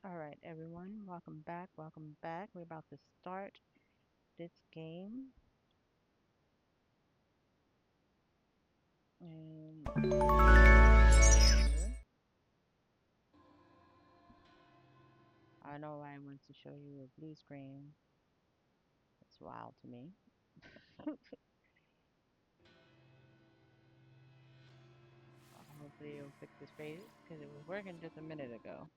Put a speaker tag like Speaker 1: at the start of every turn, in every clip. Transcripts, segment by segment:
Speaker 1: All right, everyone, welcome back. Welcome back. We're about to start this game, and I know I want to show you a blue screen. It's wild to me. Hopefully, it'll fix this page because it was working just a minute ago.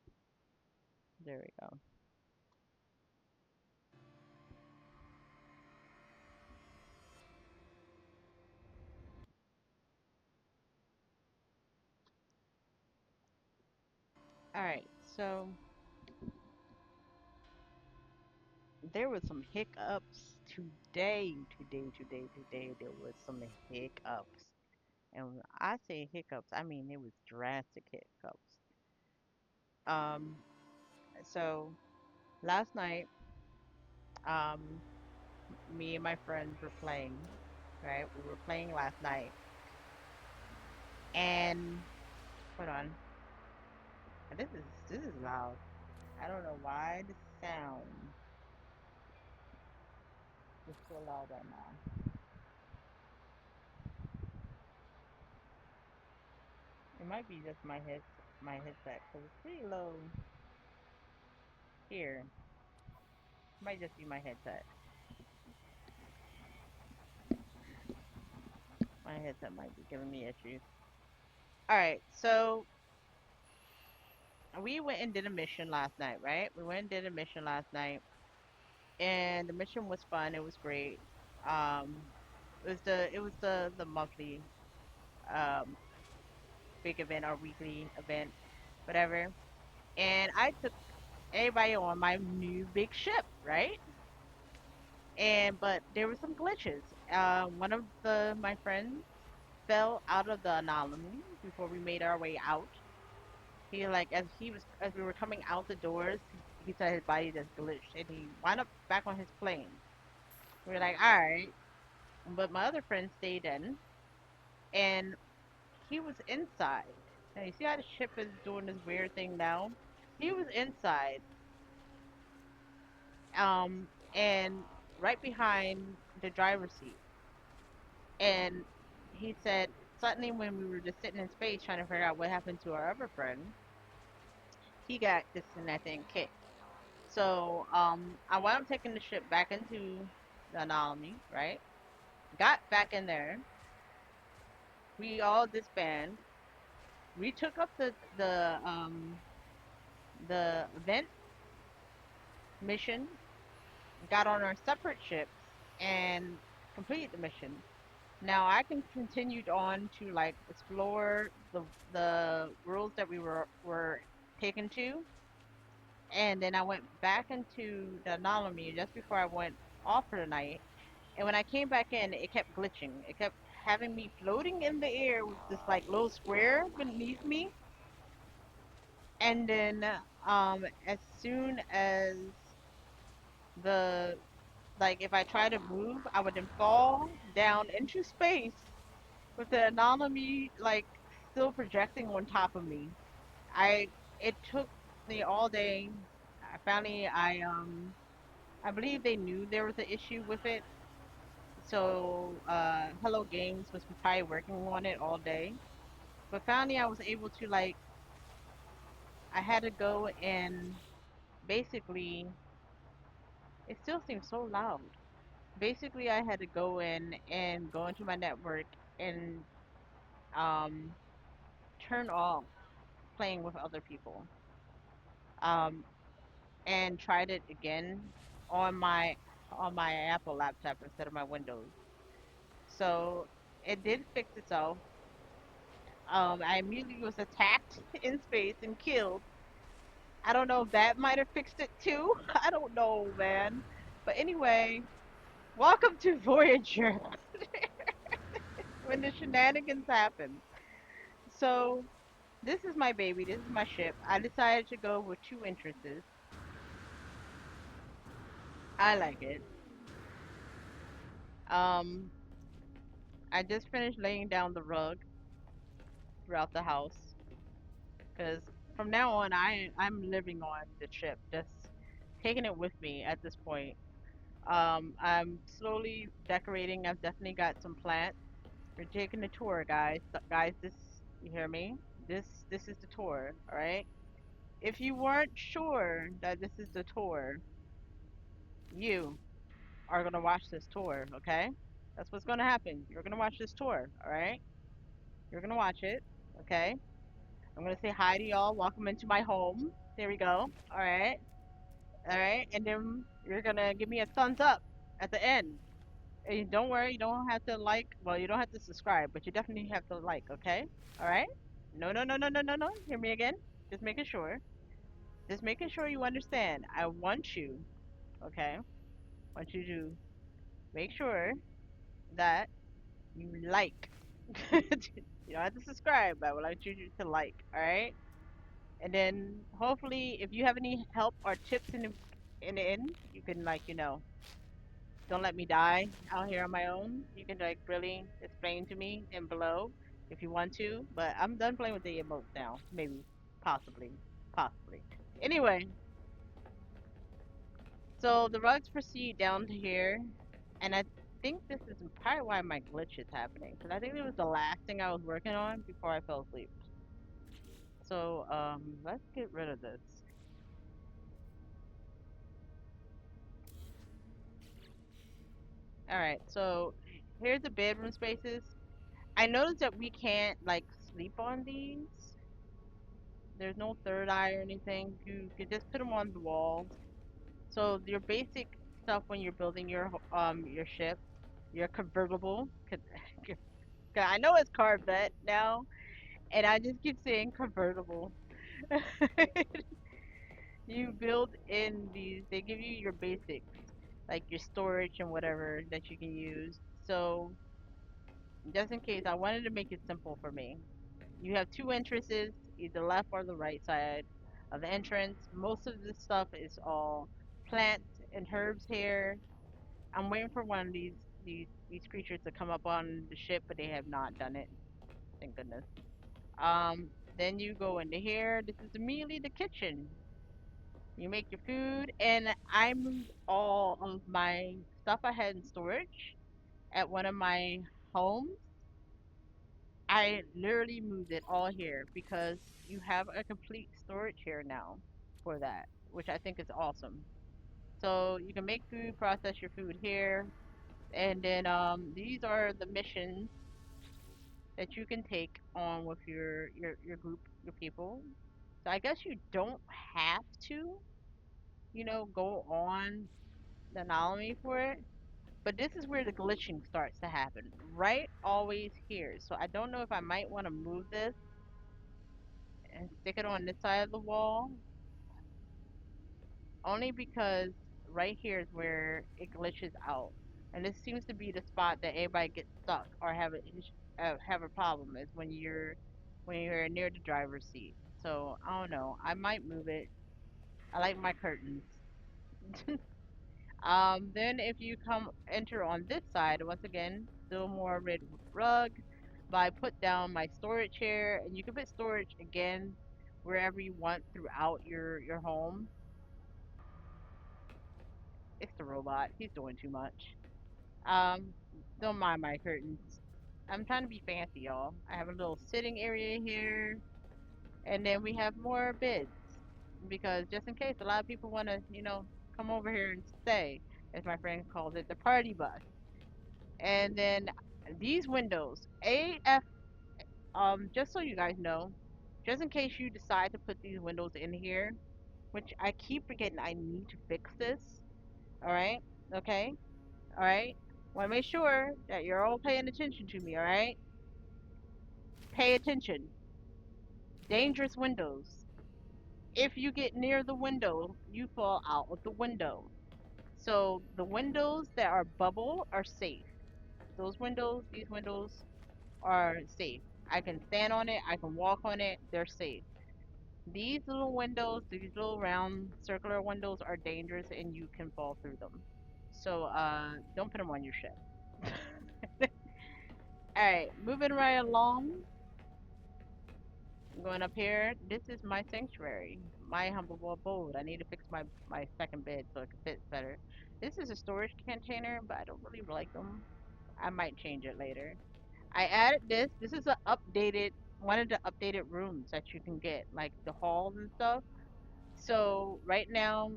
Speaker 1: There we go. All right, so there was some hiccups today. There was some hiccups, and when I say hiccups, I mean it was drastic hiccups. Um, so last night, um, me and my friends were playing, right? We were playing last night, and hold on, this is loud. I don't know why the sound is so loud right now. It might be just my headset, cause it's pretty low here. It might just be my headset. My headset might be giving me issues. All right, so we went and did a mission last night, right? We went and did a mission last night, and the mission was fun. It was great. Um, it was the monthly um big event or weekly event, whatever. And I took everybody on my new big ship, right? And but there were some glitches. One of the my friends fell out of the anomaly before we made our way out. He like as we were coming out the doors, he said his body just glitched and he wound up back on his plane. We were like, all right, but my other friend stayed in, and he was inside. Now you see how the ship is doing this weird thing now? He was inside, and right behind the driver's seat. And he said suddenly when we were just sitting in space trying to figure out what happened to our other friend, he got this and that thing kicked. So I wound up taking the ship back into the anomaly, right? Got back in there. We all disband. We took up the event mission, got on our separate ships, and completed the mission. Now I can continued on to like explore the worlds that we were taken to, and then I went back into the anomaly just before I went off for the night. And when I came back in, it kept glitching. It kept having me floating in the air with this like little square beneath me, and then as soon as the like if I try to move, I would then fall down into space with the anomaly like still projecting on top of me. I It took me all day. I believe they knew there was an issue with it. So Hello Games was probably working on it all day. But finally I was able to like I had to go and basically it still seems so loud. Basically I had to go in and go into my network and um turn off playing with other people. Um, and tried it again on my Apple laptop instead of my Windows. So it did fix itself. I immediately was attacked in space and killed. I don't know if that might have fixed it too. I don't know, man. But anyway, welcome to Voyager when the shenanigans happen. So this is my baby. This is my ship. I decided to go with two entrances. I like it. Um, I just finished laying down the rug throughout the house because from now on, I'm living on the ship, just taking it with me at this point. I'm slowly decorating. I've definitely got some plants. We're taking the tour, guys. Guys, this you hear me? This is the tour, all right? If you weren't sure that this is the tour, you are gonna watch this tour, okay? That's what's gonna happen. You're gonna watch this tour, all right? You're gonna watch it, okay? I'm gonna say hi to y'all. Welcome into my home. There we go. All right, and then you're gonna give me a thumbs up at the end. And don't worry, you don't have to like. Well, you don't have to subscribe, but you definitely have to like. Okay? All right? No, no, no, no, no, no, no. Hear me again. Just making sure. Just making sure you understand. I want you. Okay? Want you to make sure that you like. You don't have to subscribe, but I would like you to like. All right? And then hopefully, if you have any help or tips in the end, you can like don't let me die out here on my own. You can like really explain to me in below if you want to. But I'm done playing with the emotes now. Maybe, possibly, possibly. Anyway, so the rugs proceed down to here, and I think this is probably why my glitch is happening because I think it was the last thing I was working on before I fell asleep. So let's get rid of this. All right, so here's the bedroom spaces. I noticed that we can't like sleep on these. There's no third eye or anything. You can just put them on the walls. So your basic stuff when you're building your ship, your convertible. 'Cause I know it's Corvette now, and I just keep saying convertible. You build in these. They give you your basics, like your storage and whatever that you can use. So just in case, I wanted to make it simple for me. You have two entrances, either left or the right side of the entrance. Most of this stuff is all plants and herbs here. I'm waiting for one of these creatures to come up on the ship, but they have not done it. Thank goodness. Then you go into here. This is immediately the kitchen. You make your food, and I moved all of my stuff I had in storage at one of my homes. I literally moved it all here because you have a complete storage here now for that, which I think is awesome. So you can make food, process your food here, and then these are the missions that you can take on with your group, your people. So I guess you don't have to, go on the anomaly for it, but this is where the glitching starts to happen. Right always here. So I don't know if I might want to move this and stick it on this side of the wall, only because right here is where it glitches out, and this seems to be the spot that everybody gets stuck or have a problem is when you're near the driver's seat. So I don't know. I might move it. I like my curtains. Then if you come enter on this side, once again, still more red rug. But I put down my storage here, and you can put storage again wherever you want throughout your home. It's the robot. He's doing too much. Um, don't mind my curtains. I'm trying to be fancy, y'all. I have a little sitting area here, and then we have more beds because just in case a lot of people want to, come over here and stay, as my friend calls it, the party bus. And then these windows, AF, just so you guys know, just in case you decide to put these windows in here, which I keep forgetting I need to fix this. All right, okay. All right. Want to make sure that you're all paying attention to me. All right. Pay attention. Dangerous windows. If you get near the window, you fall out of the window. So the windows that are bubble are safe. These windows are safe. I can stand on it. I can walk on it. They're safe. These little windows, these little round circular windows are dangerous and you can fall through them. So don't put them on your ship. All right, moving right along. Going up here, this is my sanctuary, my humble abode. I need to fix my second bed so it can fit better. This is a storage container, but I don't really like them. I might change it later. I added this. This is a updated one of the updated rooms that you can get, like the halls and stuff. So right now,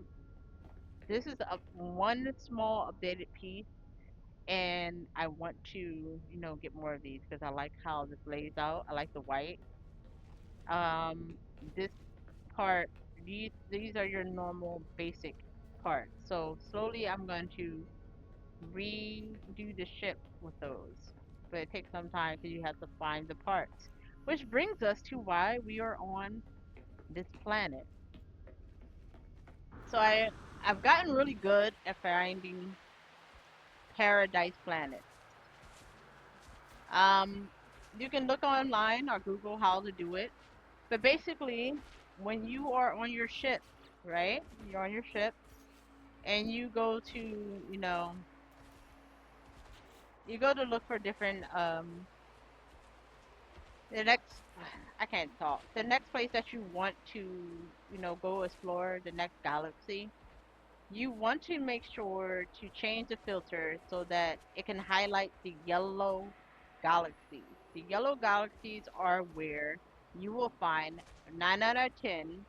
Speaker 1: this is one small updated piece, and I want to, get more of these because I like how this lays out. I like the white. This part, these are your normal basic parts. So slowly, I'm going to redo the ship with those, but it takes some time because you have to find the parts. Which brings us to why we are on this planet. So I've gotten really good at finding paradise planets. Um, you can look online or Google how to do it. But basically, when you are on your ship, right? You're on your ship and you go to, you go to look for different the next I can't talk. The next place that you want to, go explore the next galaxy, you want to make sure to change the filter so that it can highlight the yellow galaxies. The yellow galaxies are where you will find 9 out of 10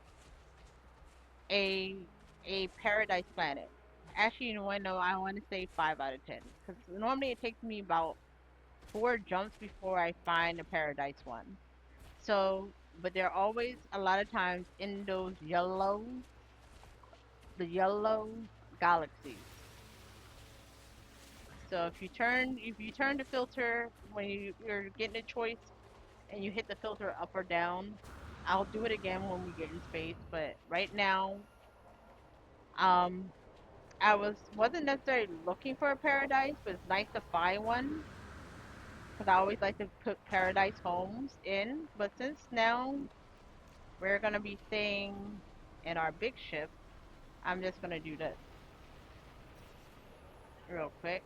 Speaker 1: a a paradise planet. Actually, you know what? No, I want to say 5 out of 10 because normally it takes me about 4 jumps before I find a paradise one. So, but they're always a lot of times in those the yellow galaxies. So if you turn the filter when you're getting a choice and you hit the filter up or down, I'll do it again when we get in space. But right now, um, I wasn't necessarily looking for a paradise, but it's nice to find one because I always like to put paradise homes in. But since now we're gonna be staying in our big ship, I'm just gonna do this real quick.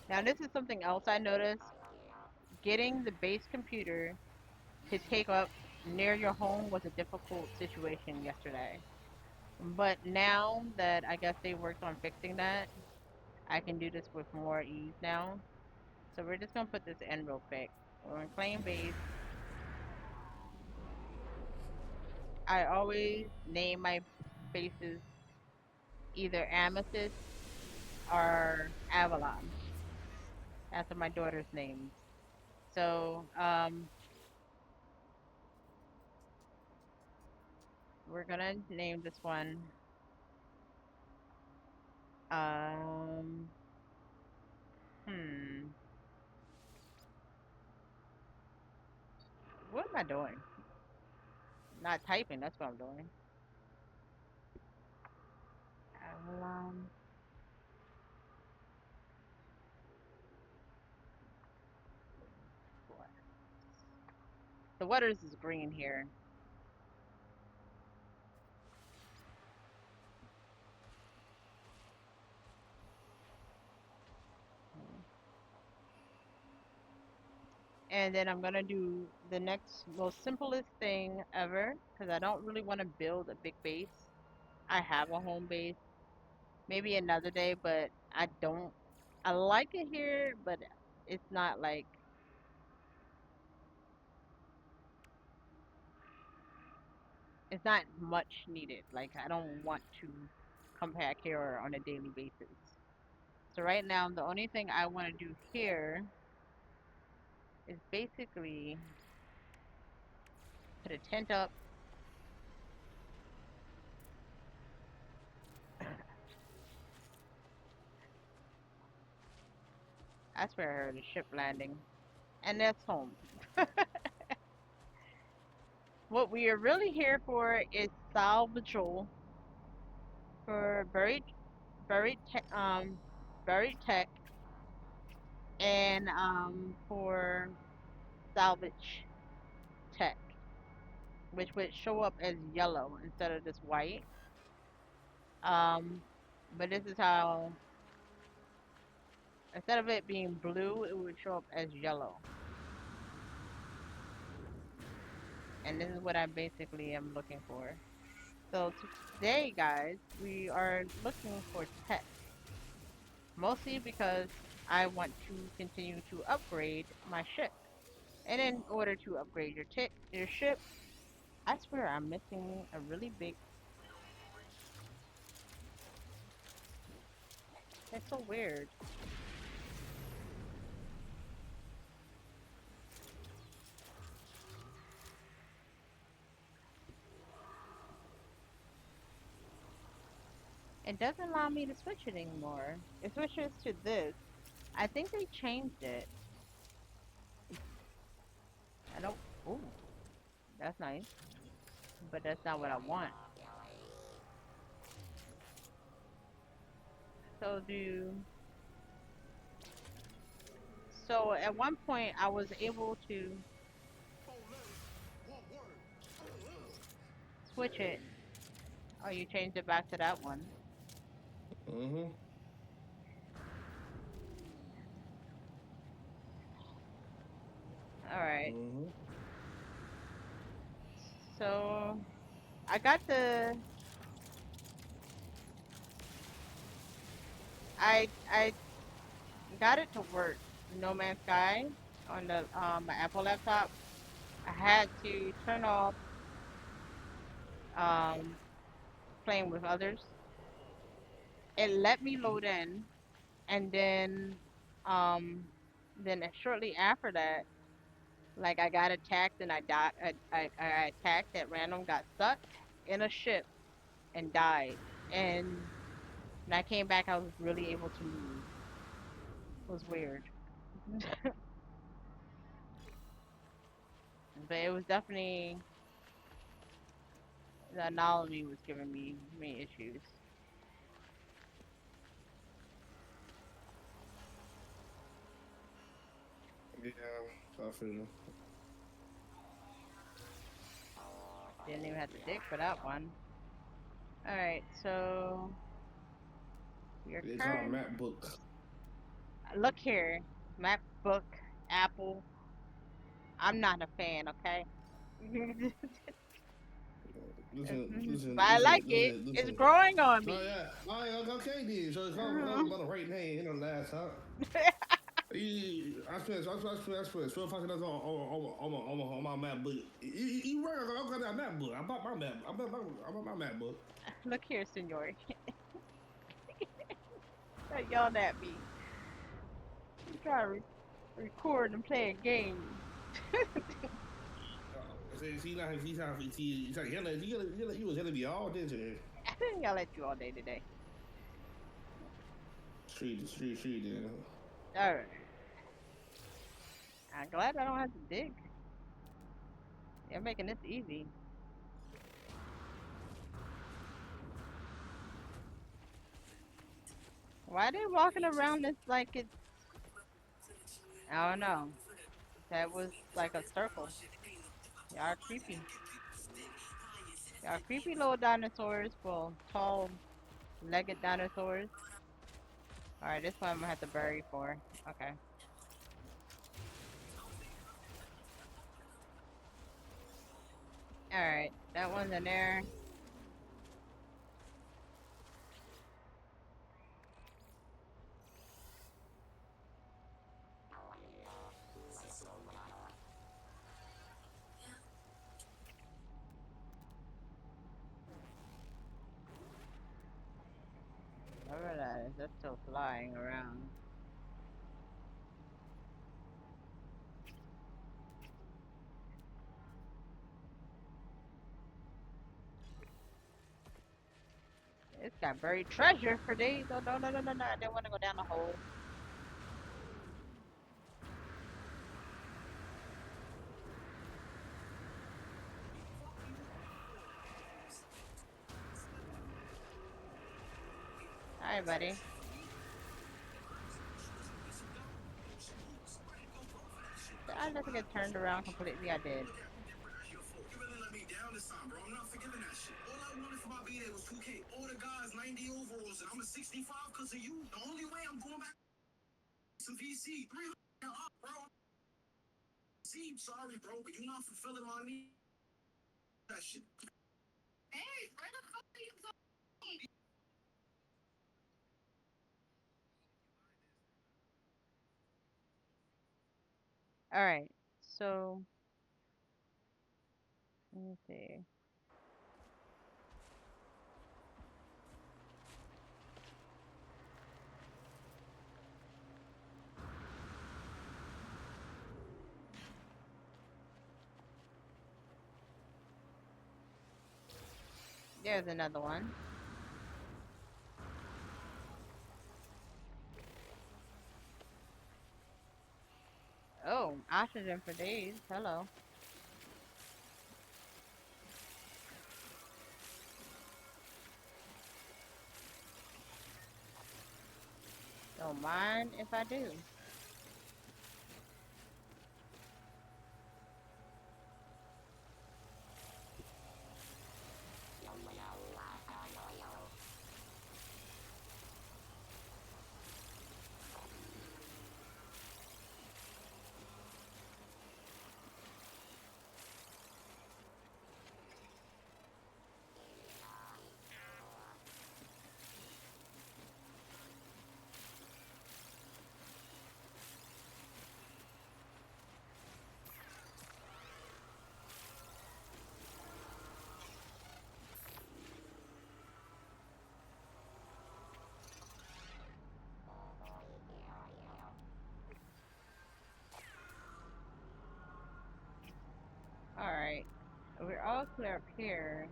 Speaker 1: Now this is something else I noticed. Getting the base computer to take up near your home was a difficult situation yesterday. But now that I guess they worked on fixing that, I can do this with more ease now. So we're just gonna put this in real quick. We're in claim base. I always name my bases either Amethyst or Avalon after my daughter's names. So we're gonna name this one um hmm what am I doing? Not typing, that's what I'm doing. Avalon. The waters is green here. And then I'm gonna do the next most simplest thing ever because I don't really want to build a big base. I have a home base, maybe another day, but I don't. I like it here, but it's not like it's not much needed. Like I don't want to come back here on a daily basis. So right now, the only thing I want to do here is basically put a tent up. I swear I heard a ship landing, and that's home. What we are really here for is salvageable for buried buried tech and for salvage tech, which would show up as yellow instead of this white. Um, but this is how instead of it being blue, it would show up as yellow. and this is what I basically am looking for. So today, guys, we are looking for tech, mostly because I want to continue to upgrade my ship. And in order to upgrade your ship, I swear I'm missing a really big. That's so weird. It doesn't allow me to switch it anymore. It switches to this. I think they changed it. I don't. Ooh, that's nice, but that's not what I want. So do. So at one point I was able to switch it. Oh, you changed it back to that one.
Speaker 2: Mm-hmm.
Speaker 1: All right.
Speaker 2: Mm-hmm.
Speaker 1: So I got the. I got it to work. No Man's Sky on the my Apple laptop. I had to turn off um playing with others. It let me load in, and um shortly after that, like I got attacked and I died. I attacked at random, got stuck in a ship and died. And when I came back, I was really able to move. It was weird, but it was definitely the anomaly was giving me issues.
Speaker 2: Yeah, I feel you.
Speaker 1: Didn't even have to dig for that one. All right, so your
Speaker 2: It's called
Speaker 1: current
Speaker 2: MacBook.
Speaker 1: look here, MacBook, Apple. I'm not a fan, okay?
Speaker 2: Listen,
Speaker 1: But
Speaker 2: listen,
Speaker 1: I like
Speaker 2: listen,
Speaker 1: it.
Speaker 2: listen,
Speaker 1: It's
Speaker 2: listen.
Speaker 1: growing on
Speaker 2: Oh
Speaker 1: me.
Speaker 2: yeah, oh yeah, okay then. So it's about the right name, last time. I spent $12,000 on my MacBook. You right? I got that MacBook. I bought my Mac. I bought my MacBook.
Speaker 1: Look here, senor. Stop yelling at me. You try to record and play a game.
Speaker 2: He's like, he was telling me all this.
Speaker 1: I didn't yell at you all day today.
Speaker 2: Street.
Speaker 1: All right. I'm glad I don't have to dig. You're making this easy. Why are they walking around this like it's? I don't know. That was like a circle. Y'all are creepy. Y'all are creepy little dinosaurs. Well, tall, legged dinosaurs. All right, this one I'm gonna have to bury for. Okay. All right, that one's in there. Whatever that is, that's still flying around. It's got buried treasure for days. Oh no! I didn't want to go down the hole. All right, buddy. Did I let it get turned around completely? I did. All right. So let me see. There's another one. Oh, oxygen for days. Hello. Don't mind if I do. All right. We're all clear up here.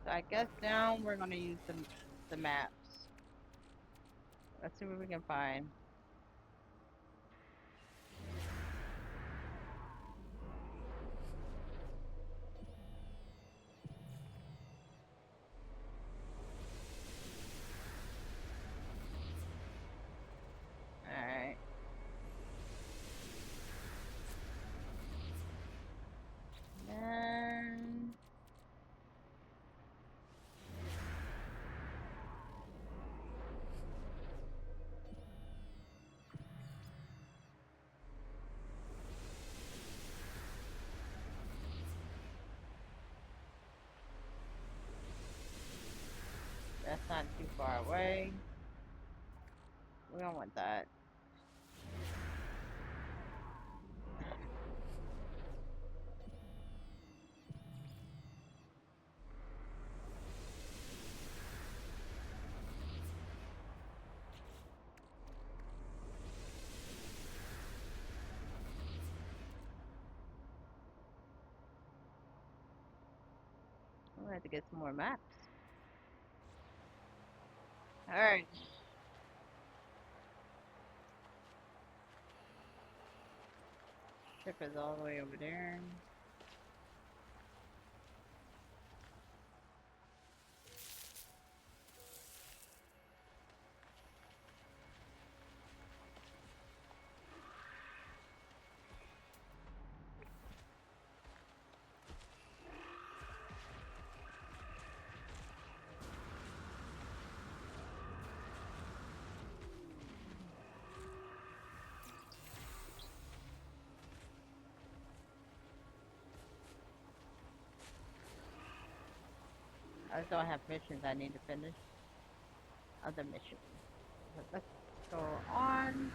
Speaker 1: So I guess down we're gonna use the maps. Let's see what we can find. All right. Then that's not too far away. We don't want that. We have to get some more maps. All right. Ship is all the way over there. I still have missions I need to finish. Other missions. But let's go on.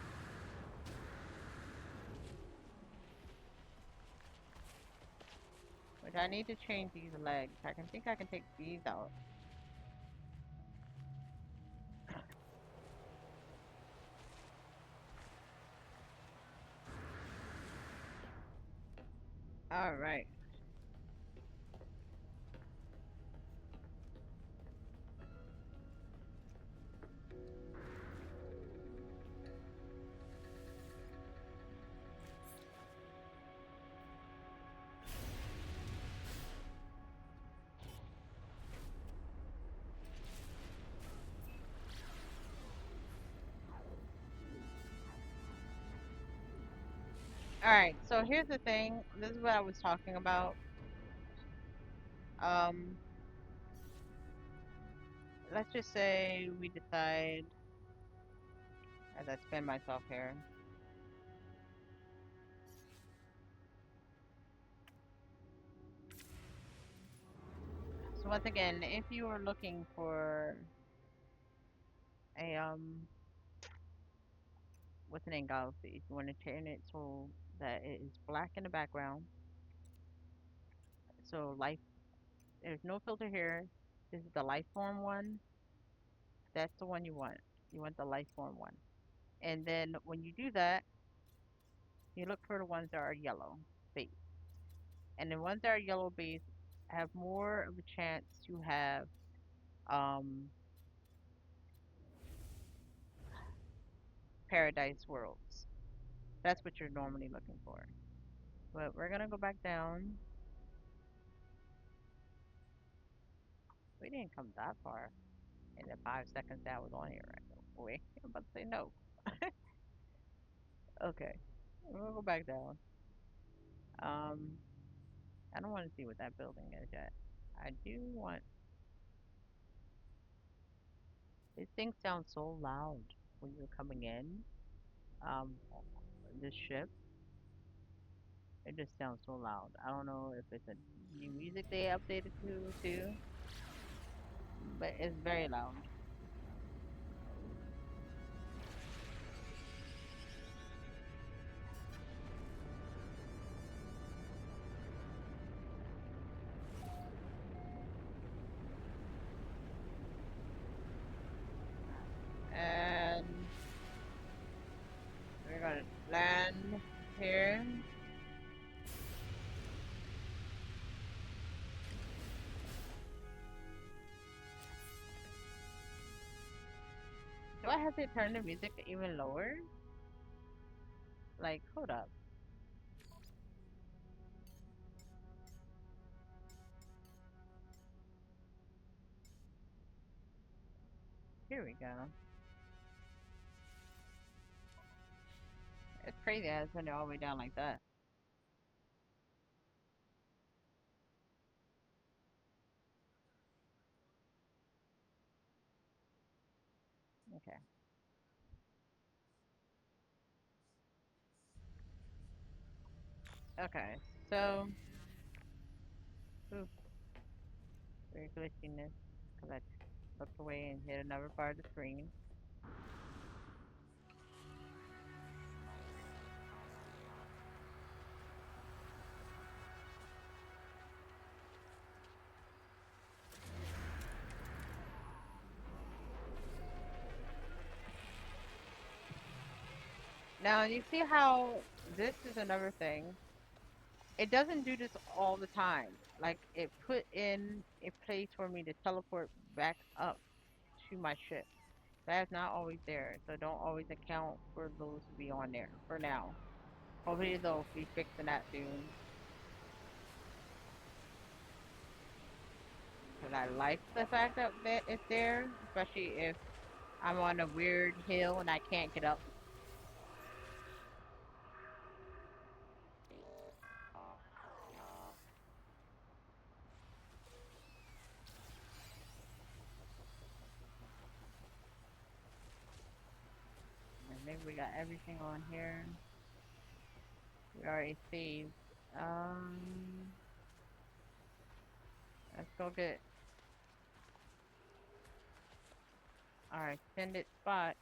Speaker 1: Which I need to change these legs. I can think I can take these out. All right. All right. So here's the thing. This is what I was talking about. Um, let's just say we decide, as I spin myself here, So once again, if you are looking for a what's the name galaxy, you want to turn it so that it is black in the background. So life, there's no filter here. This is the life form one. That's the one you want. You want the life form one. And then when you do that, you look for the ones that are yellow base. And the ones that are yellow base have more of a chance to have um, paradise worlds. That's what you're normally looking for. But we're gonna go back down. We didn't come that far in the 5 seconds that I was on here right now. Wait, I'm about to say no. Okay, we'll go back down. Um, I don't want to see what that building is yet. I do want. This thing sounds so loud when you're coming in. Um, this ship, it just sounds so loud. I don't know if it's a new music they updated to too, but it's very loud. And we're gonna land here. Do I have to turn the music even lower? Like, hold up. Here we go. It's crazy how I turned it all the way down like that. Okay. Okay. So, oof, we're glitching this because I looked away and hit another part of the screen. Now, you see how this is another thing. It doesn't do this all the time. Like, it put in a place for me to teleport back up to my ship. That's not always there, so don't always account for those to be on there for now. Hopefully they'll be fixing that soon. Cause I like the fact that it's there, especially if I'm on a weird hill and I can't get up. I think we got everything on here. We already saved. Um, let's go get our extended spot.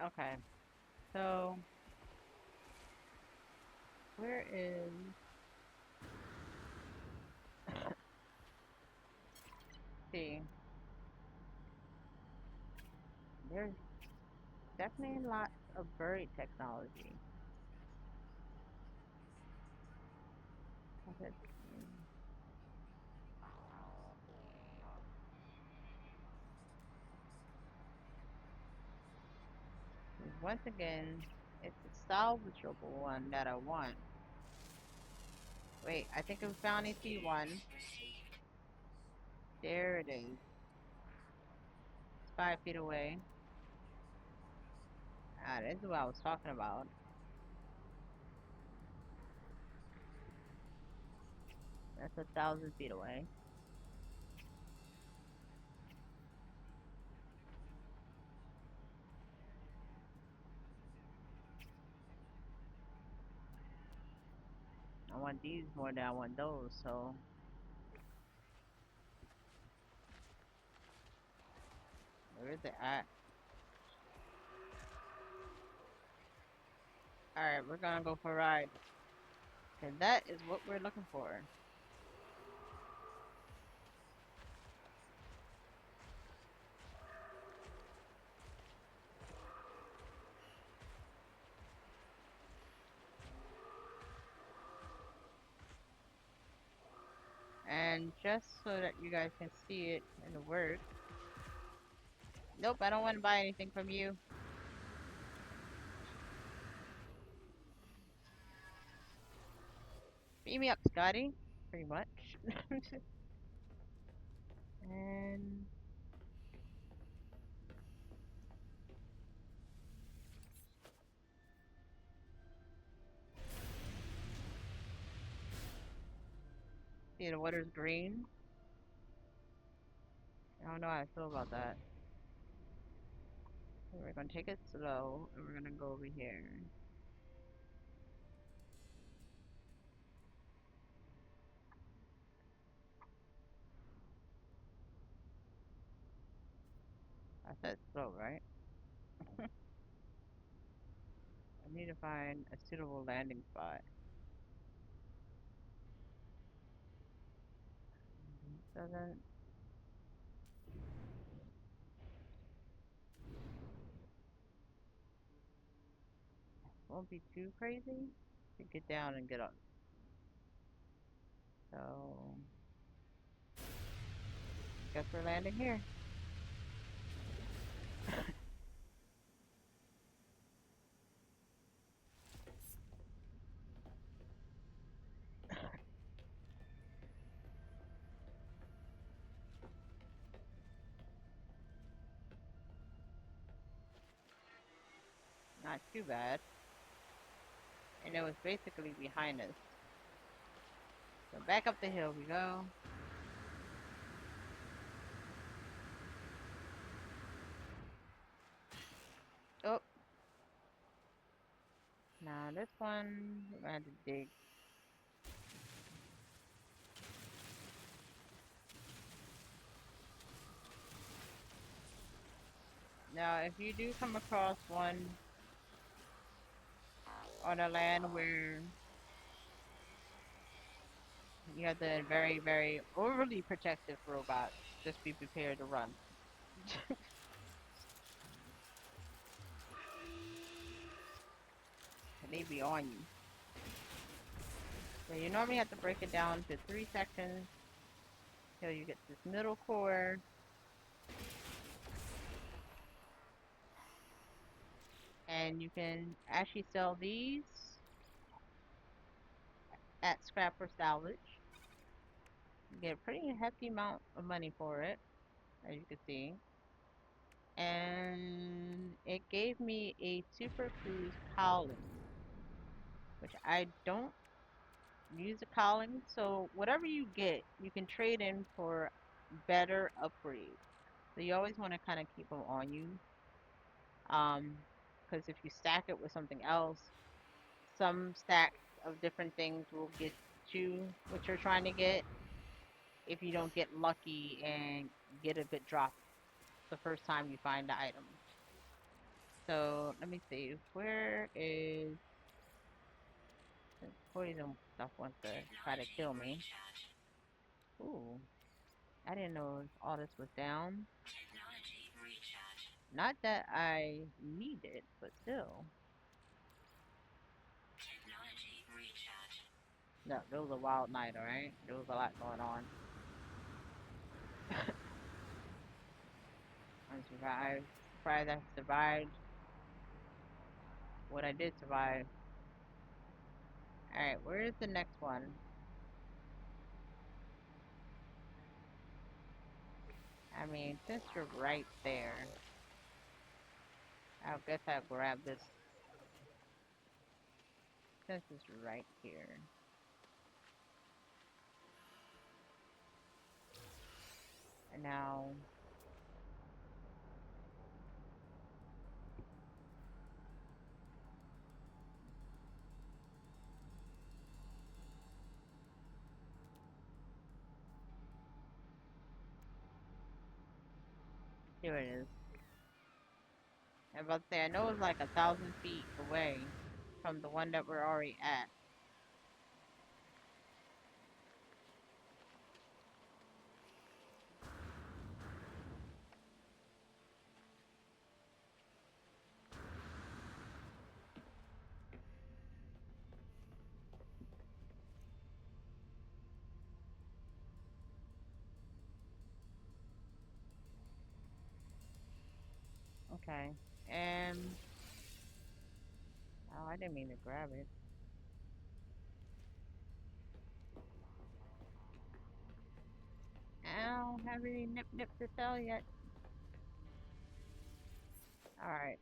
Speaker 1: Okay, so where is? See, there's definitely lots of buried technology. 'Cause once again, it's a salvageable one that I want. Wait, I think we finally see one. There it is. It's 5 feet away. Ah, this is what I was talking about. That's 1,000 feet away. I want these more than I want those, so where is it at? Alright, we're gonna go for a ride. And that is what we're looking for. And just so that you guys can see it in the work. Nope, I don't want to buy anything from you. Beat me up, Scotty. Pretty much. And see, the water's green. I don't know how I feel about that. So we're gonna take it slow, and we're gonna go over here. I said slow, right? I need to find a suitable landing spot. Doesn't won't be too crazy to get down and get up. So guess we're landing here. Not too bad. And it was basically behind us. So back up the hill we go. Oh, now this one we're gonna have to dig. Now, if you do come across one on a land where you have the very, very overly protective robots, just be prepared to run. And they be on you. So you normally have to break it down to 3 sections till you get this middle core. And you can actually sell these at scrap or salvage. You get a pretty hefty amount of money for it, as you can see. And it gave me a Super Cruise Cowling, which I don't use a cowling. So whatever you get, you can trade in for better upgrades. So you always want to kind of keep them on you. Because if you stack it with something else, some stacks of different things will get you what you're trying to get if you don't get lucky and get a bit dropped the first time you find the item. So let me see, where is poison stuff wants to try to kill me. Ooh, I didn't know all this was down. Not that I need it, but still. No, it was a wild night, alright? There was a lot going on. I'm survived. Surprised I survived what I did survive. Alright, where is the next one? Alright, where's the next one? I mean, since you're right there, I guess I'll grab this since it's right here. And now, here it is. I'm about to say, I know it's like 1,000 feet away from the one that we're already at. Okay. And, oh, I didn't mean to grab it. I don't have any nip nip to sell yet. Alright.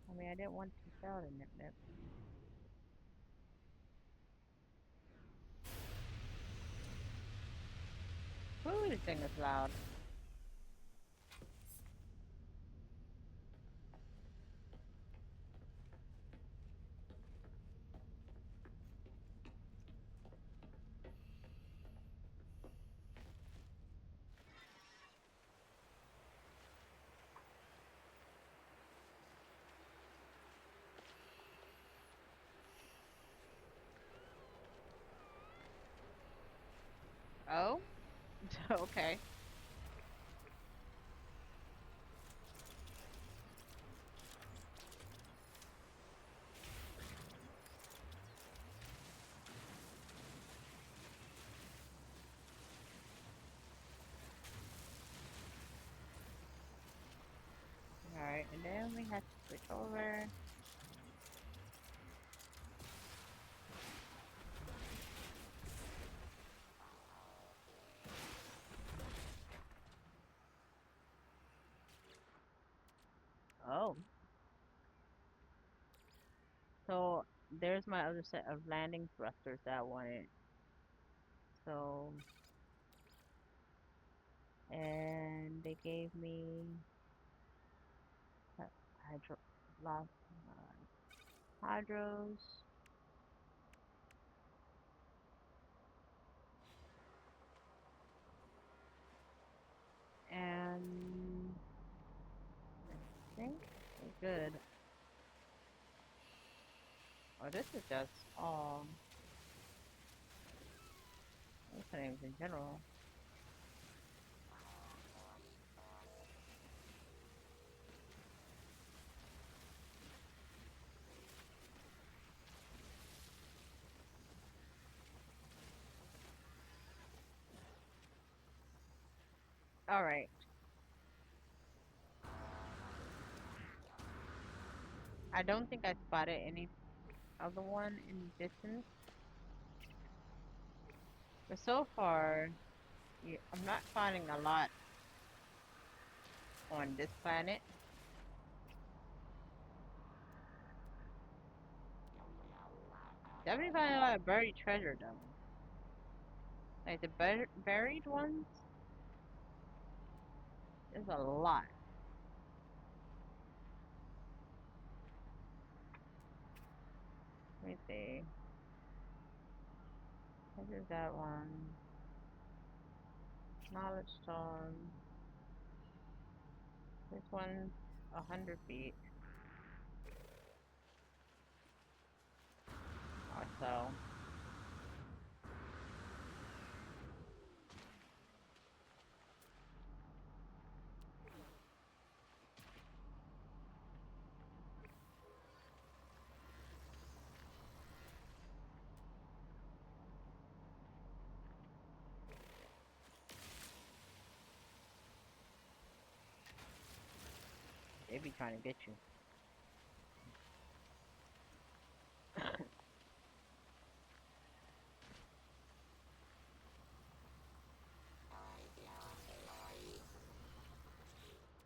Speaker 1: I mean, I didn't want to sell the nip nip. Ooh, this thing is loud. Oh? Okay. Alright, and then we have to switch over. Oh. So, there's my other set of landing thrusters that I wanted. So, and they gave me hydro, lost, hydros, and I think we're good. Oh, this is just all things in general. Alright. I don't think I spotted any other one in distance. But so far, yeah, I'm not finding a lot on this planet. Definitely finding a lot of buried treasure though. Like the buried ones, there's a lot. Let me see. This is that one. Knowledge stone. This one's 100 feet or so. They be trying to get you.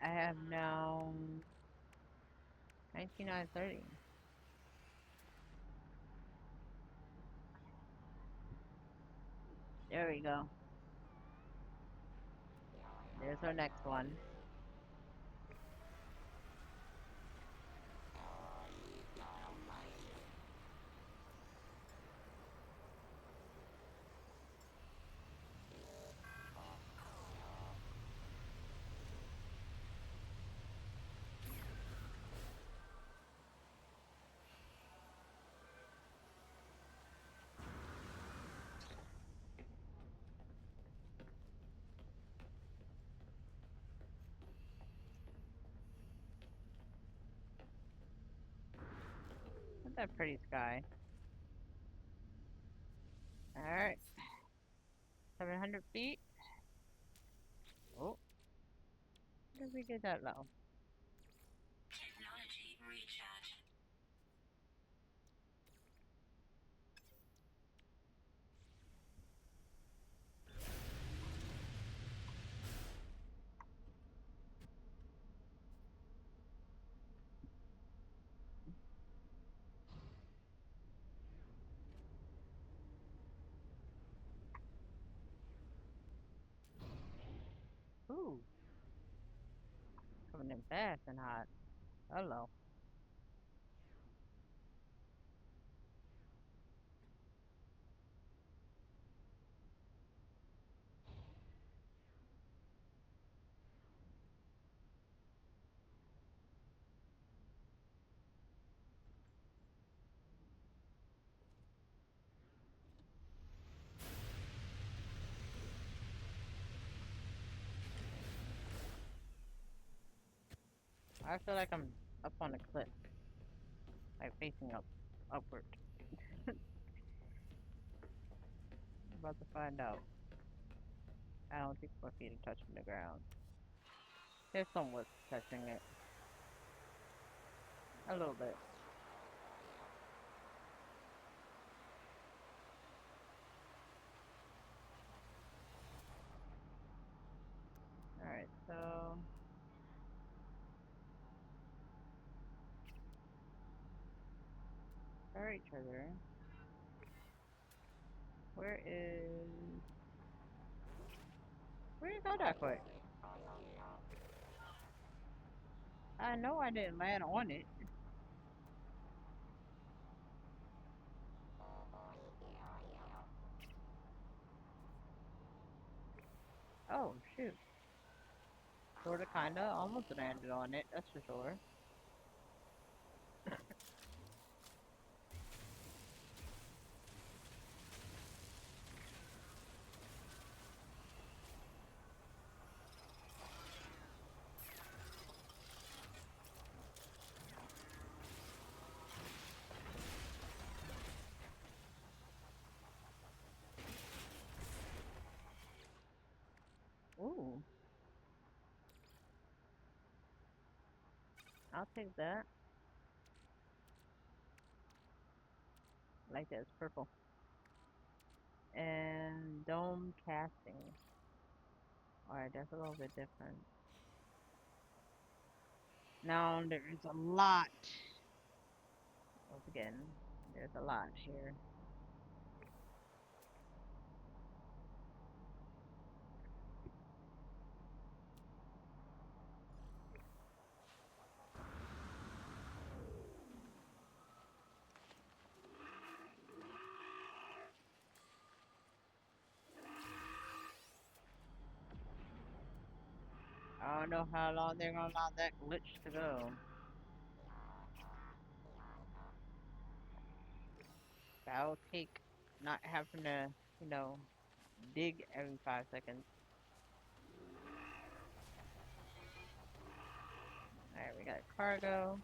Speaker 1: I have now 19,930. There we go. There's our next one. Look at that pretty sky. Alright. 700 feet. Oh, how did we get that low?
Speaker 3: Technology recharge.
Speaker 1: Ooh, coming in fast and hot. Hello. I feel like I'm up on a cliff, like facing upward. About to find out. I don't think my feet are touching the ground. They're somewhat touching it. A little bit. Alright, so alright, treasure. Where is where you go that quick? I know I didn't land on it. Oh shoot. Sorta kinda almost landed on it, that's for sure. Ooh, I'll take that. Like that, it's purple. And dome casting. Alright, that's a little bit different. Now there's a lot. Once again, there's a lot here. I don't know how long they're gonna allow that glitch to go. That'll take not having to, you know, dig every 5 seconds. Alright, we got cargo.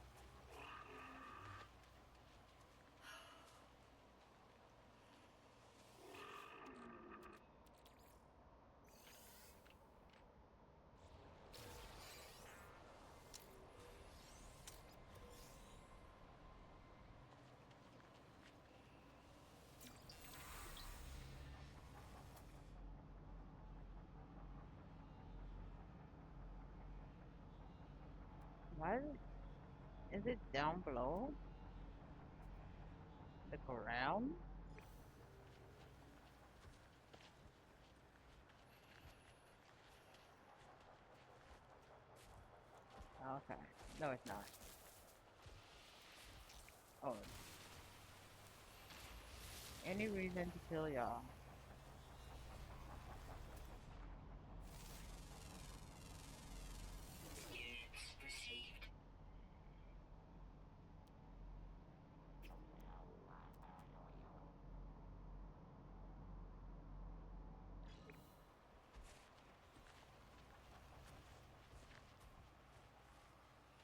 Speaker 1: Why is it down below the ground? Okay. No, it's not. Oh, any reason to kill y'all?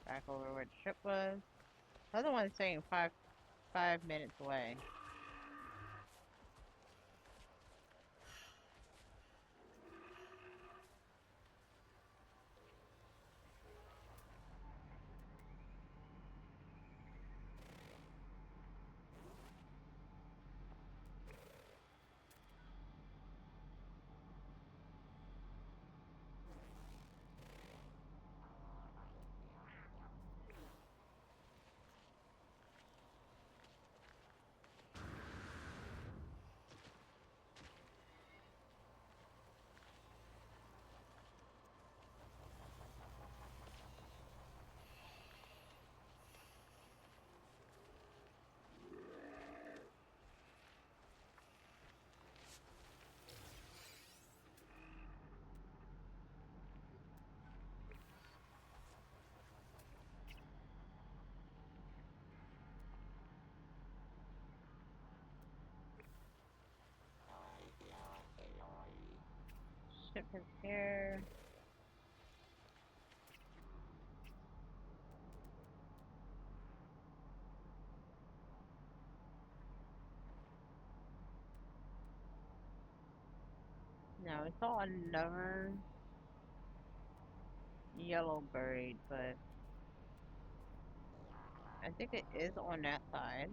Speaker 1: Back over where the ship was. The other one's saying 5 minutes away. Ship is here. No, it's all another yellow bird, but I think it is on that side.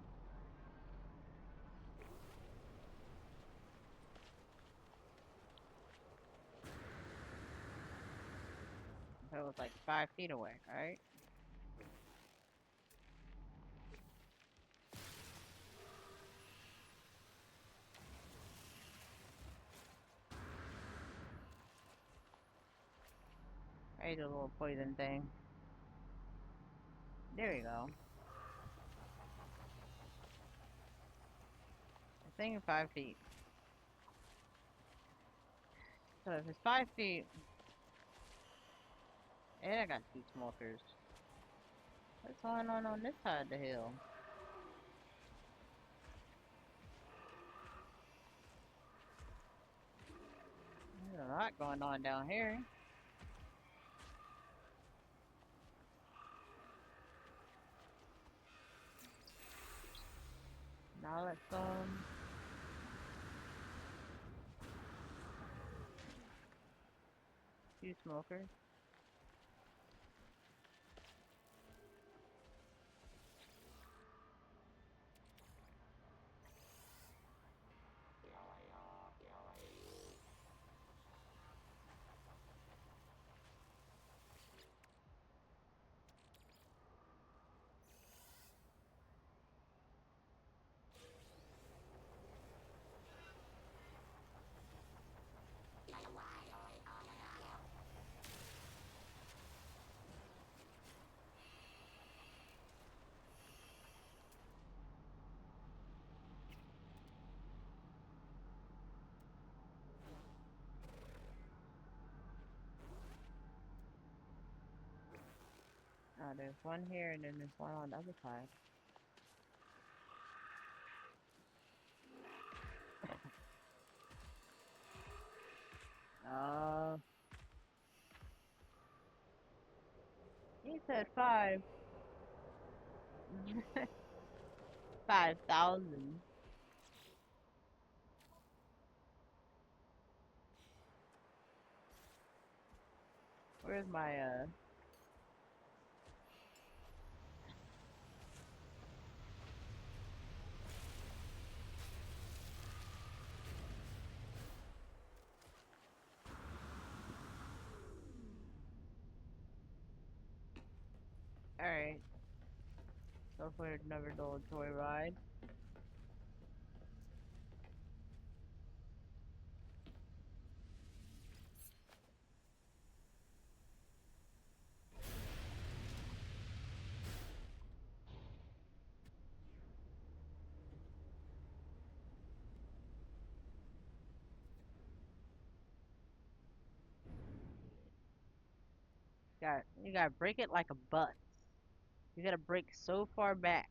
Speaker 1: It was like 5 feet away, right? I ate a little poison thing. There you go. I think 5 feet. So if it's 5 feet, and I got two smokers. What's going on this side of the hill? There's a lot going on down here. Now let's two smokers. There's one here and then there's one on the other side. Uh, he said 5,000. Where's my Alright, go for another little joyride. You gotta break it like a bus. You gotta break so far back.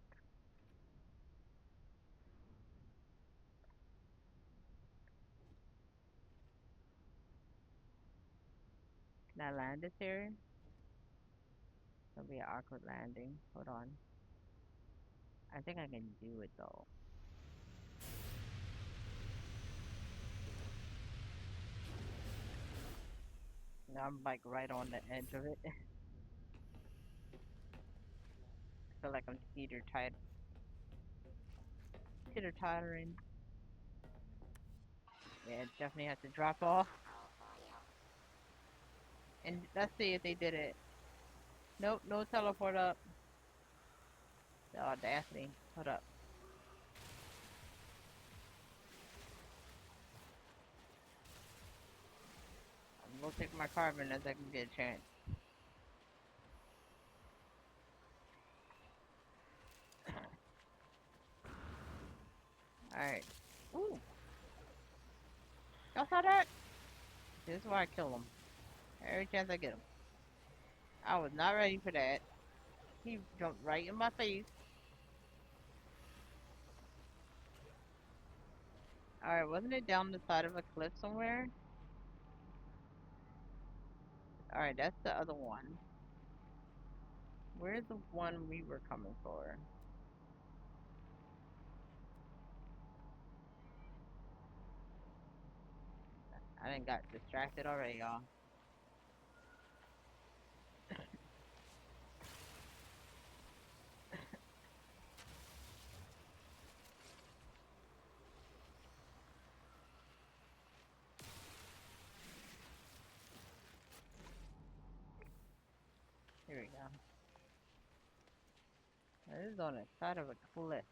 Speaker 1: Can I land this here? It'll be an awkward landing. Hold on. I think I can do it though. Now I'm like right on the edge of it. I feel like I'm teeter tottering. Yeah, definitely have to drop off. And let's see if they did it. Nope, no teleport up. The audacity. Hold up. I'm gonna take my carbon as I can get a chance. Alright. Ooh, y'all saw that? This is why I kill him. Every chance I get him. I was not ready for that. He jumped right in my face. Alright, wasn't it down the side of a cliff somewhere? Alright, that's the other one. Where's the one we were coming for? I didn't got distracted already, y'all. Here we go. Now, this is on the side of a cliff.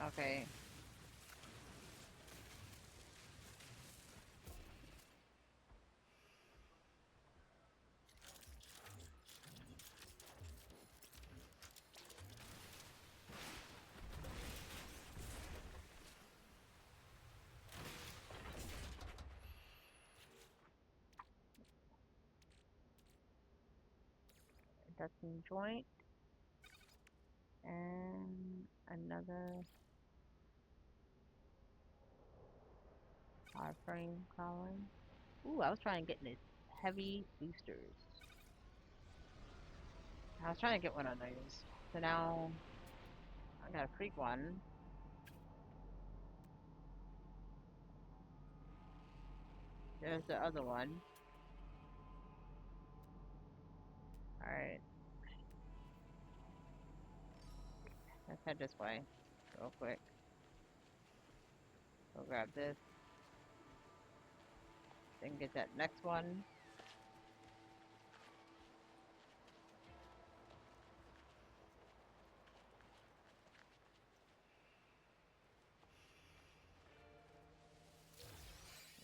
Speaker 1: Okay. Induction joint. And another hard frame column. Ooh, I was trying to get this heavy boosters. I was trying to get one of those. So now I got a freak one. There's the other one. Alright, let's head this way real quick. Go grab this. Then get that next one.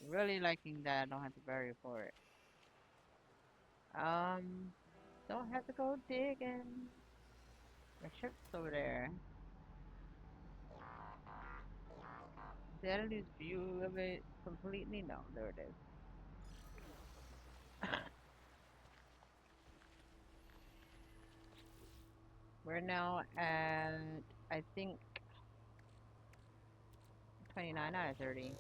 Speaker 1: Really liking that I don't have to bury for it. Don't have to go digging. My ship's over there. Did I lose view of it completely? No, there it is. We're now at, I think, 29 out of 30.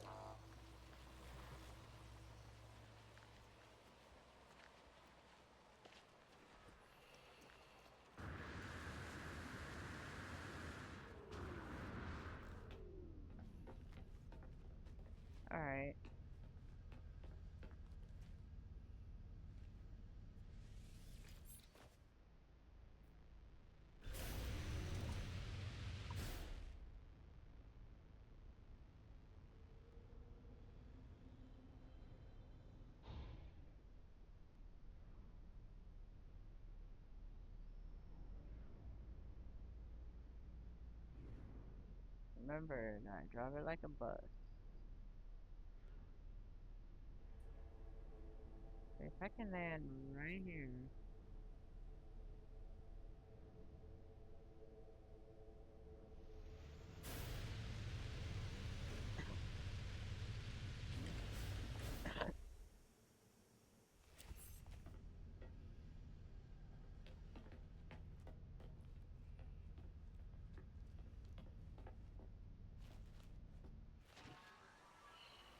Speaker 1: Alright. Remember, not drive it like a bus. If I can land right here.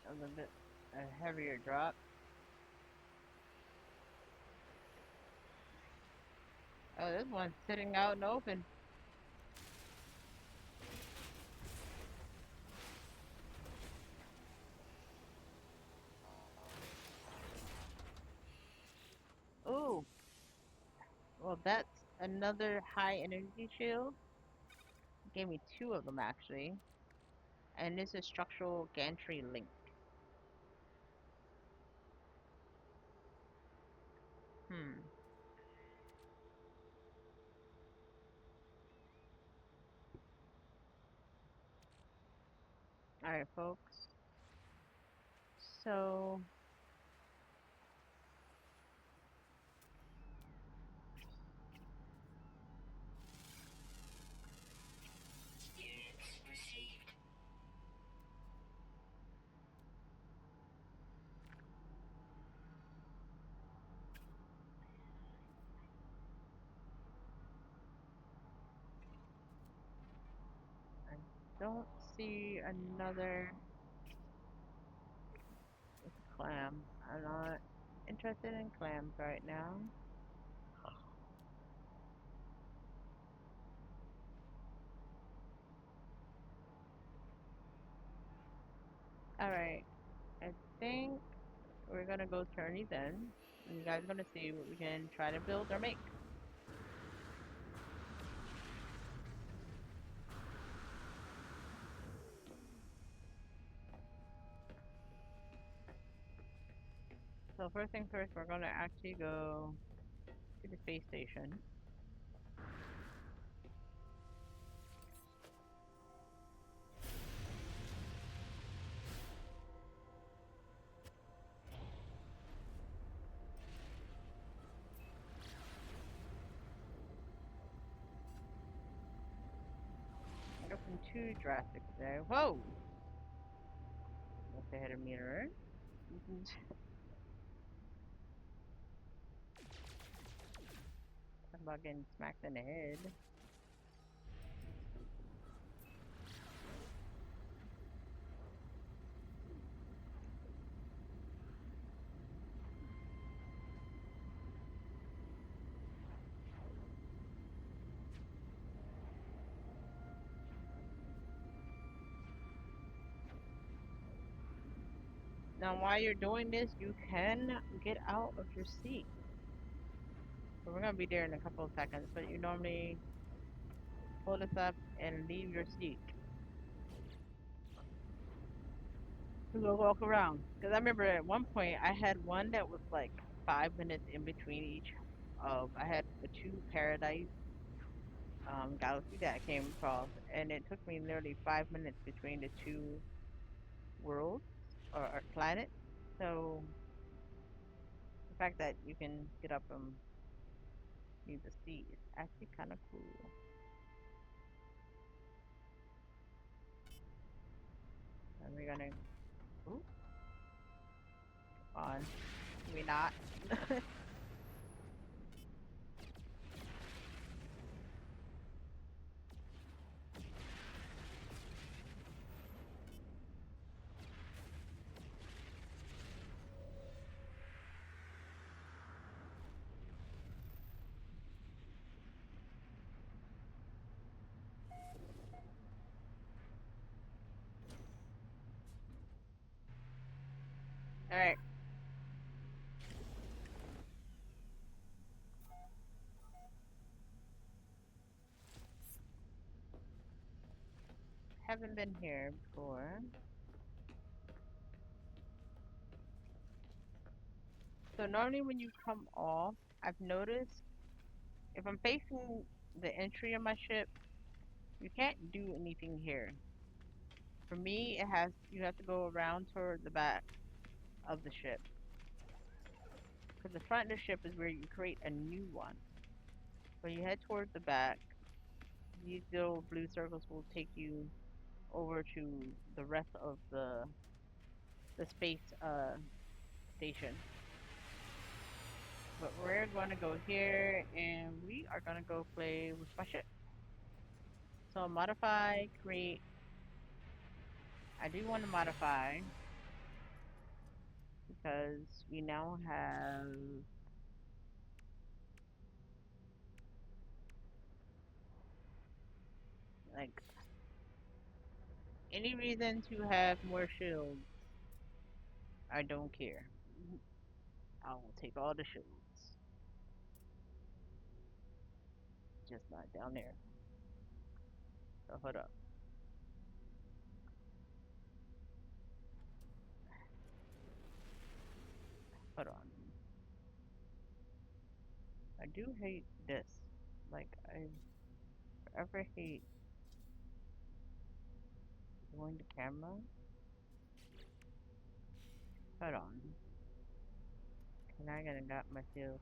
Speaker 1: A little bit a heavier drop. Oh, this one's sitting out in the open. Ooh, well, that's another high energy shield. Gave me two of them actually. And this is structural gantry link. Hmm. Alright, folks. So, I don't see another clam. I'm not interested in clams right now. Alright, I think we're gonna go tourney then. You guys are gonna see what we can try to build or make. So first thing first, we're gonna actually go to the space station. Nothing too drastic there. Whoa! Must have hit a mirror. Talk about getting smacked in the head. Now, while you're doing this, you can get out of your seat. So we're gonna be there in a couple of seconds, but you normally pull this up and leave your seat. To go walk around. Because I remember at one point I had one that was like 5 minutes in between each of I had the two paradise galaxy that I came across, and it took me nearly 5 minutes between the two worlds or planets. So the fact that you can get up and use the seat is actually kind of cool. And we're gonna, ooh, on, we not. All right, haven't been here before. So normally when you come off, I've noticed if I'm facing the entry of my ship, you can't do anything here. For me, you have to go around toward the back of the ship. Because the front of the ship is where you create a new one. When you head towards the back, these little blue circles will take you over to the rest of the space station. But we're going to go here and we are going to go play with my ship. So modify, create. I do want to modify because we now have like any reason to have more shields. I don't care. I will take all the shields. Just not down there. So hold up. Hold on. I do hate this. Like I forever hate going to camera. Hold on. Can I get got my shield?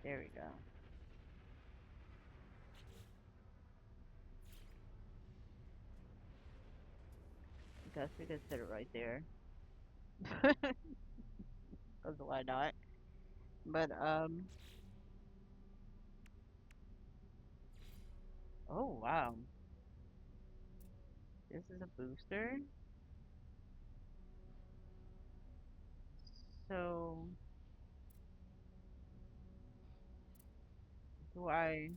Speaker 1: There we go. I guess we could sit it right there. Cause why not? But oh wow. This is a booster. So do I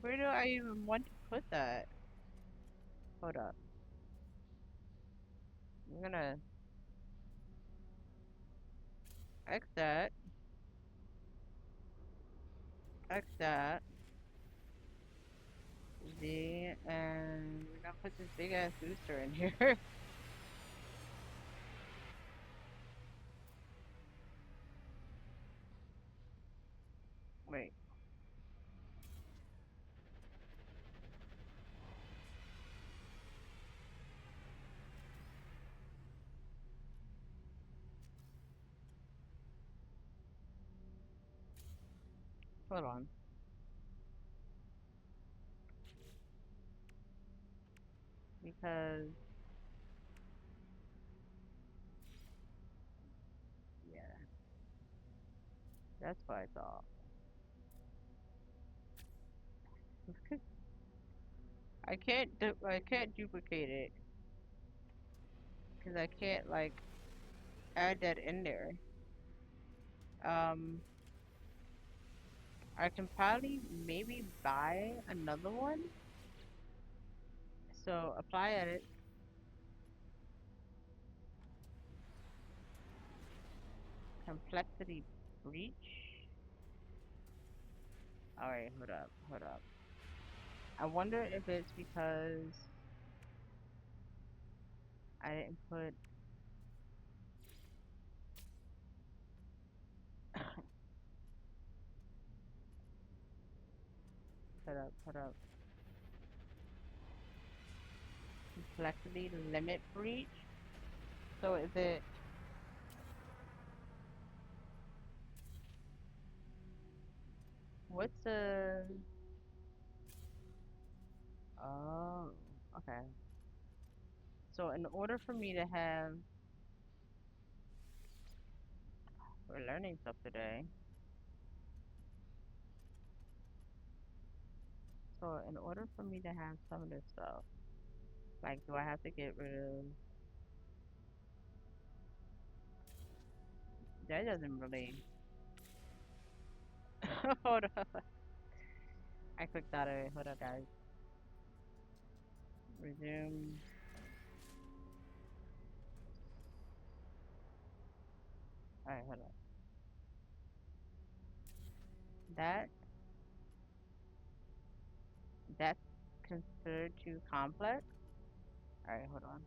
Speaker 1: where do I even want to put that? Hold up. I'm gonna X that, X that, Z, and we're gonna put this big ass booster in here. Wait, hold on. Because yeah, that's what I thought. I can't duplicate it because I can't like add that in there. Um, I can probably maybe buy another one. So apply edit, complexity breach. Alright, hold up, hold up. I wonder if it's because I didn't put hold up. Complexity limit breach. So is it what's the oh okay. So in order for me to have we're learning stuff today. So in order for me to have some of this stuff, like do I have to get rid of that doesn't really hold up. I clicked out of it. Hold up guys. Resume. Alright, hold up. That that's considered too complex. Alright, hold on.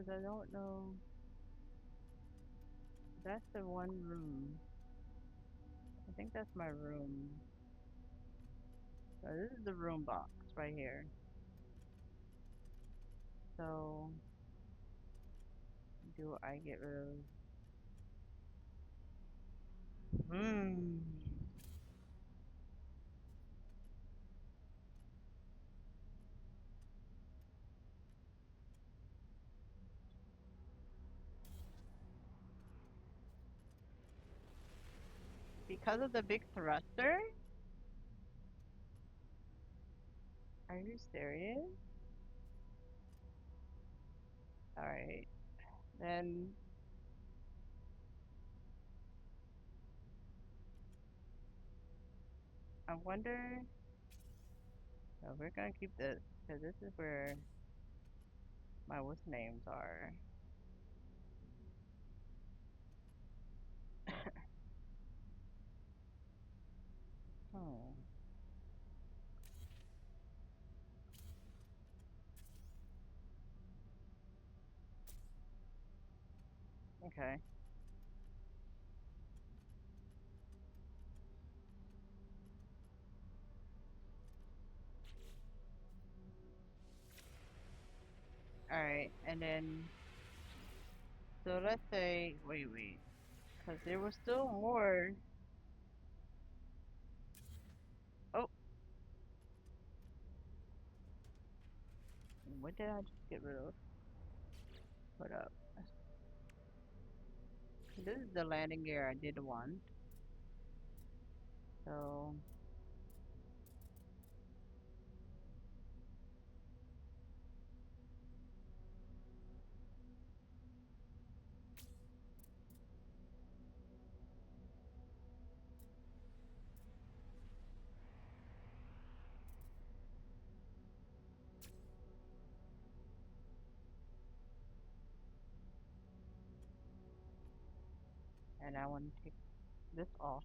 Speaker 1: Because I don't know. That's the one room. I think that's my room. This is the room box right here. So, do I get rid of? Hmm. Because of the big thruster? Are you serious? Alright. Then I wonder. No, we're gonna keep this because this is where my what's names are. Hmm. Okay. Alright. And then, so let's say, wait. Because there was still more. Oh, what did I just get rid of? Put up. This is the landing gear I did want. So, and I want to take this off.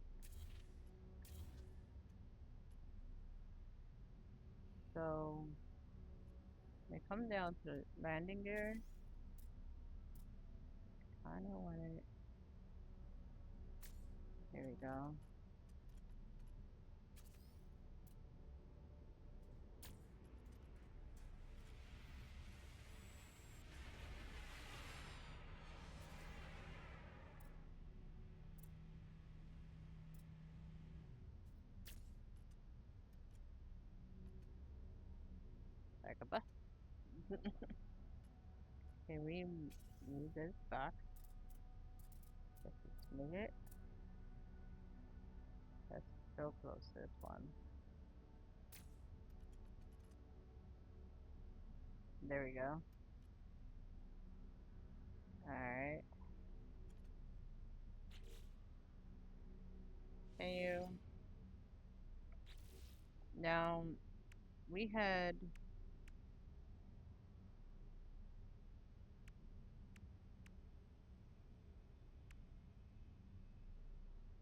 Speaker 1: So, when it comes down to landing gear, I kind of want it. Here we go. Like a bus. Can we move this back? Just move it. That's so close to this one. There we go. Alright. Can you? Now, we had.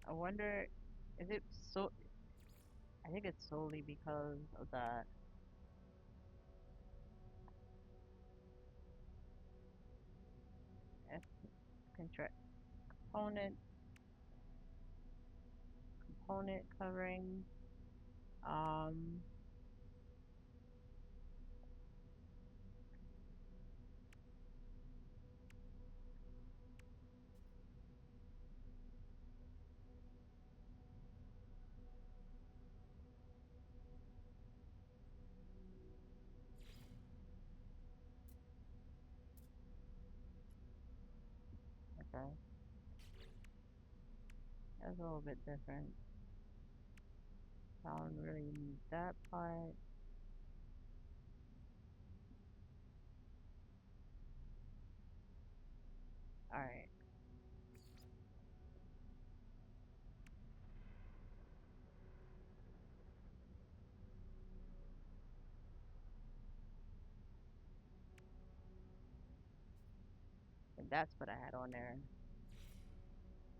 Speaker 1: I wonder, is it so? I think it's solely because of that S contract component component covering. Um, okay, that's a little bit different. I don't really need that part. All right, and that's what I had on there.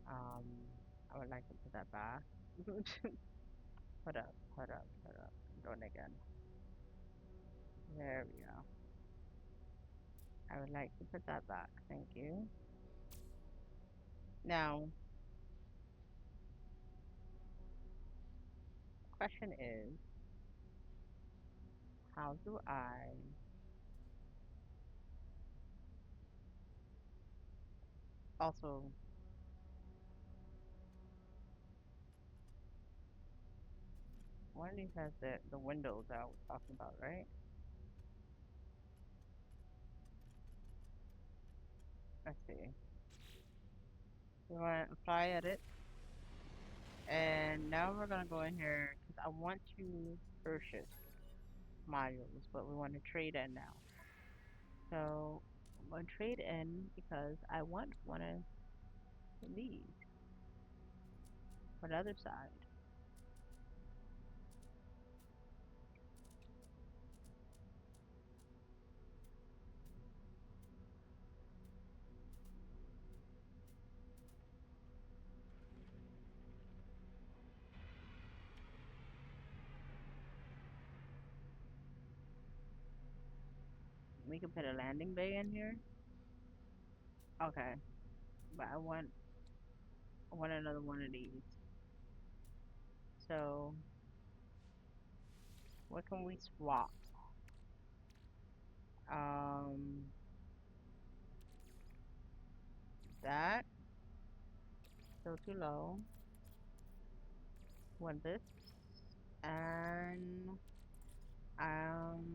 Speaker 1: Um, I would like to put that back. Put up. I'm doing it again. There we go. I would like to put that back. Thank you. Now, question is, how do I also one of these has the windows that I was talking about, right? Let's see. We want to apply edit, and now we're gonna go in here because I want to purchase modules, but we want to trade in now. So I'm gonna trade in because I want one of these for the other side. We can put a landing bay in here. Okay, but I want another one of these. So what can we swap? Um, that still too low. Want this and um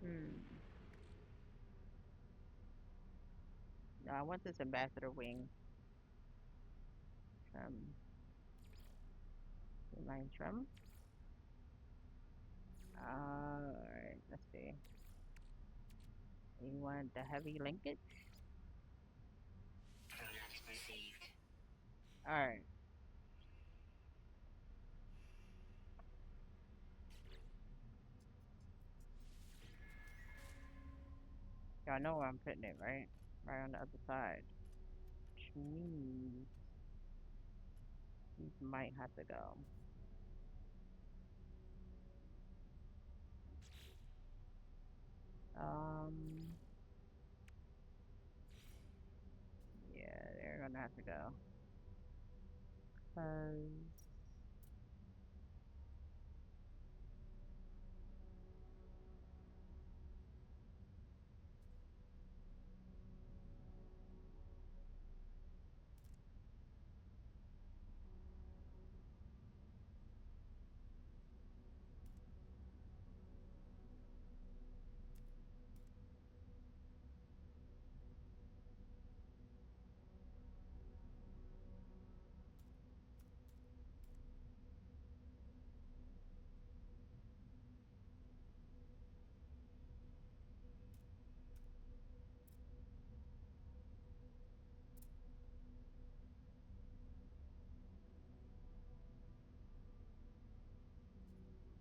Speaker 1: hmm. No, I want this ambassador wing. Trim, line trim. Alright, let's see. You want the heavy linkage? Alright, y'all know where I'm putting it, right? Right on the other side. Which means these might have to go. Um, yeah, they're gonna have to go. Cause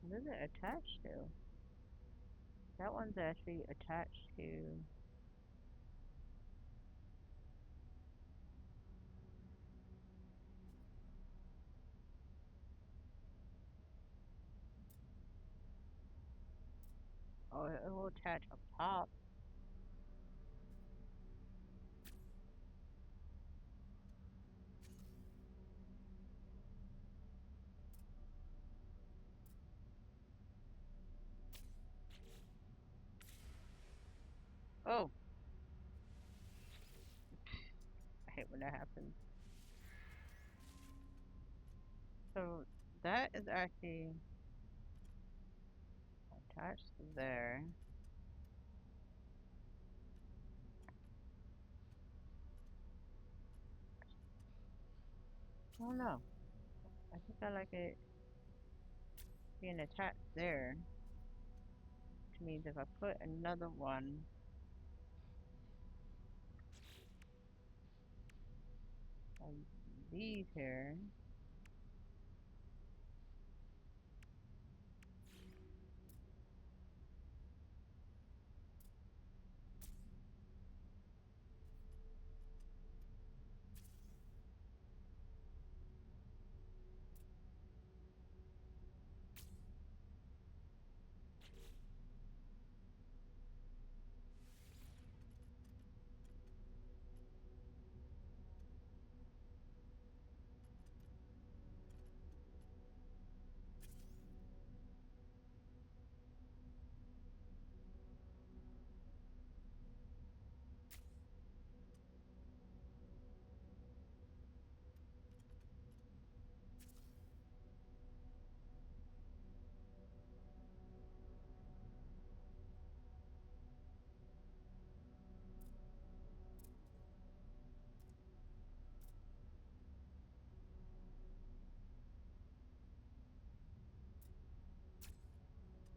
Speaker 1: what is it attached to? That one's actually attached to. Oh, it will attach up top. Oh, I hate when that happens. So that is actually attached to there. I don't know. I think I like it being attached there. Which means if I put another one on these here,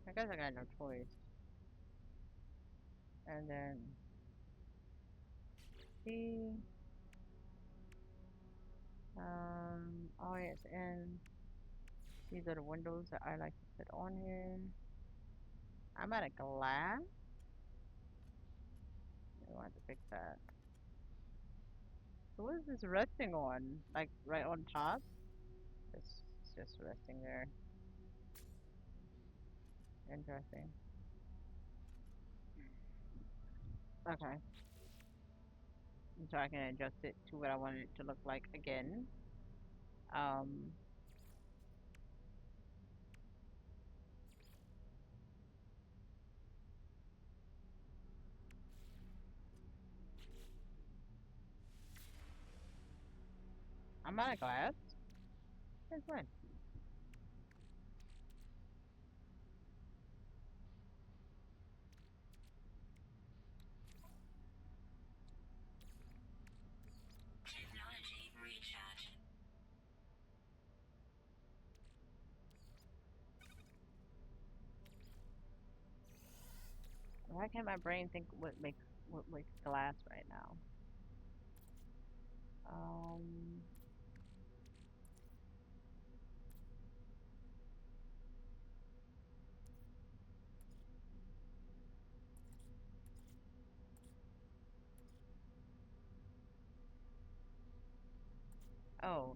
Speaker 1: I guess I got no choice. And then C. Oh yeah, it's in. These are the windows that I like to put on here. I'm out of glass. I want to fix that. So what is this resting on? Like right on top? It's just resting there. Interesting. Okay. So I can adjust it to what I want it to look like again. Um, I'm out of glass. That's fine.
Speaker 3: Technology recharge.
Speaker 1: Why can't my brain think what makes glass right now? Um, oh,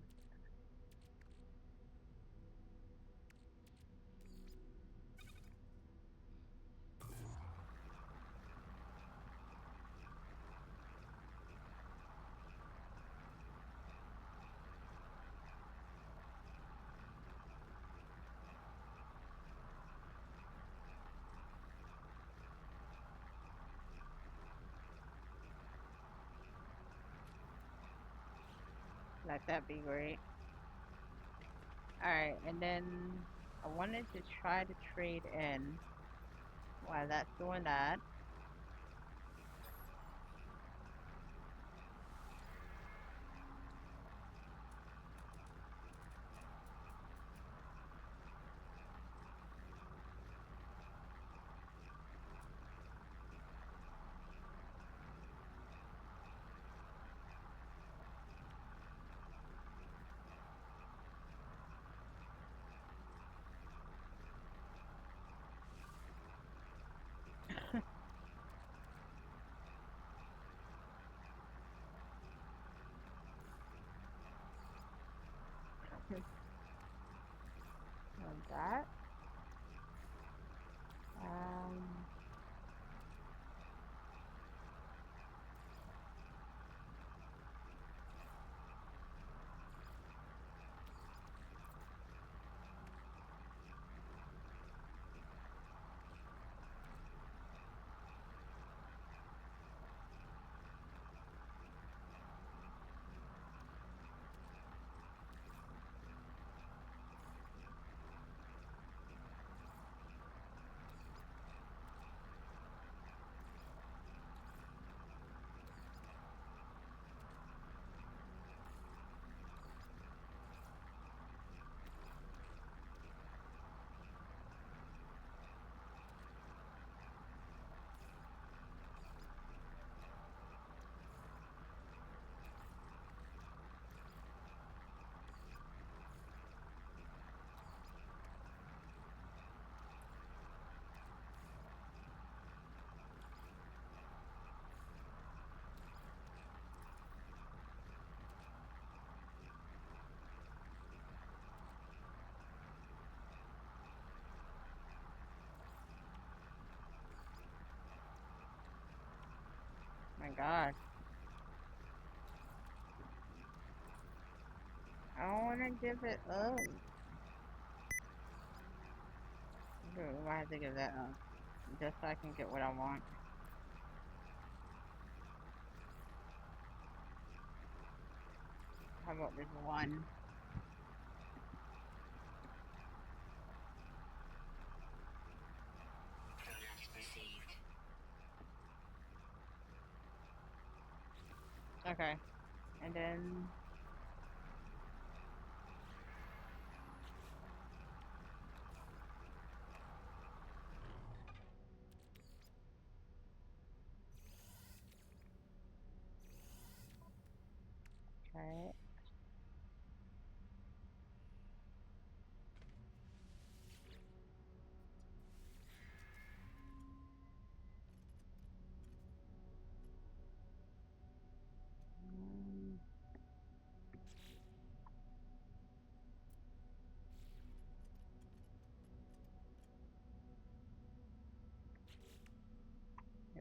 Speaker 1: let that be great. All right, and then I wanted to try to trade in while that's doing that. Like that. Um, my God, I don't want to give it up. Dude, I have to give that up just so I can get what I want. How about this one?
Speaker 3: Product received.
Speaker 1: Okay, and then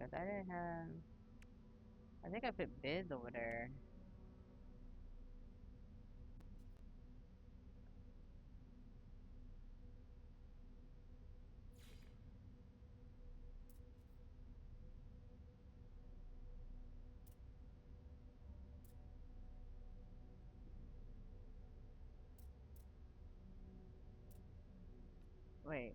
Speaker 1: Because I didn't have. I think I put bids over there. Wait.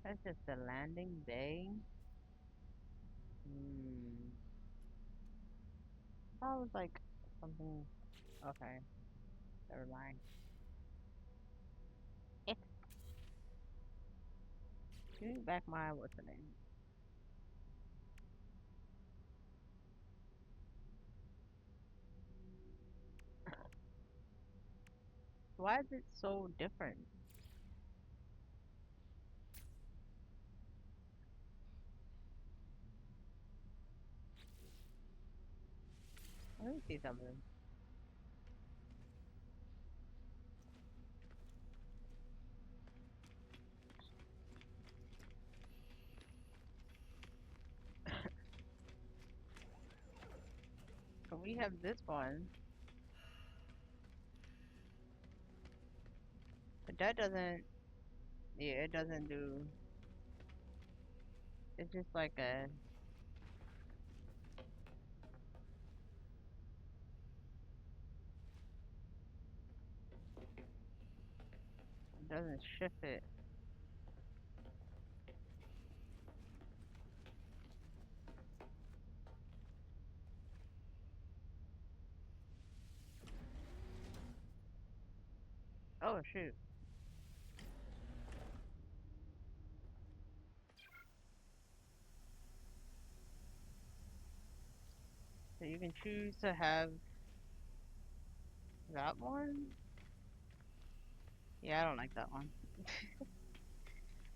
Speaker 1: That's just the landing bay. Hmm. I was like something. Okay. Never mind. Give me back my what's the name? Why is it so different? Let me see something. So we have this one, but that doesn't. Yeah, it doesn't do. It's just like a. It doesn't shift it. Oh shoot. So you can choose to have that one. Yeah, I don't like that one.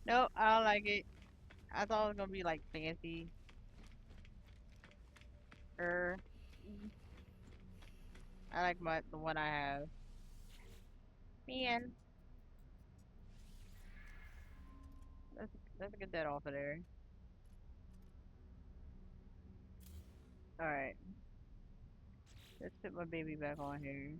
Speaker 1: Nope, I don't like it. I thought it was gonna be like fancy. Er, I like the one I have. Man, let's let's get that off of there. All right, let's put my baby back on here.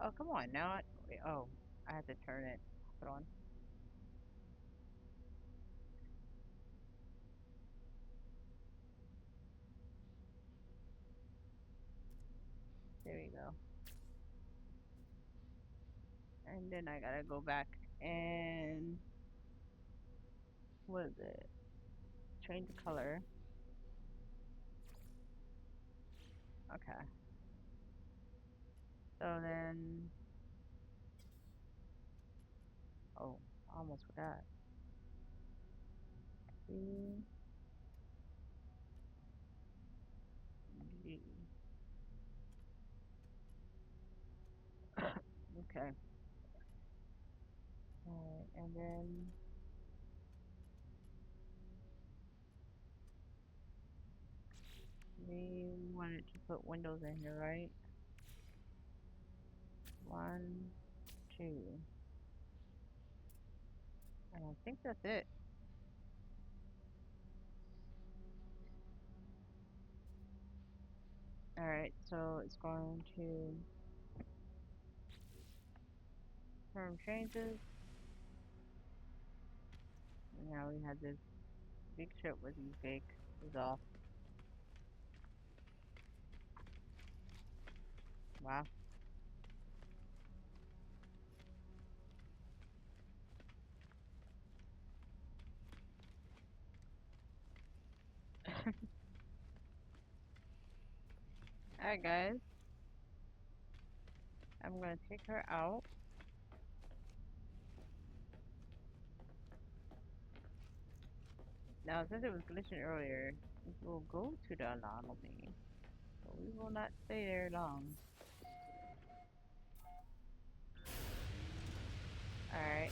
Speaker 1: Oh come on, now wait, oh, I have to turn it. Hold on. There you go. And then I gotta go back and what is it? Change the color. Okay. So then, oh, I almost forgot. C G. Okay. Alright, and then we wanted to put windows in here, right? One, two. And I think that's it. Alright, so it's going to term changes. Now we had this big ship with these big is off. Wow. Alright guys, I'm gonna take her out. Now since it was glitching earlier, it will go to the anomaly. But we will not stay there long. Alright.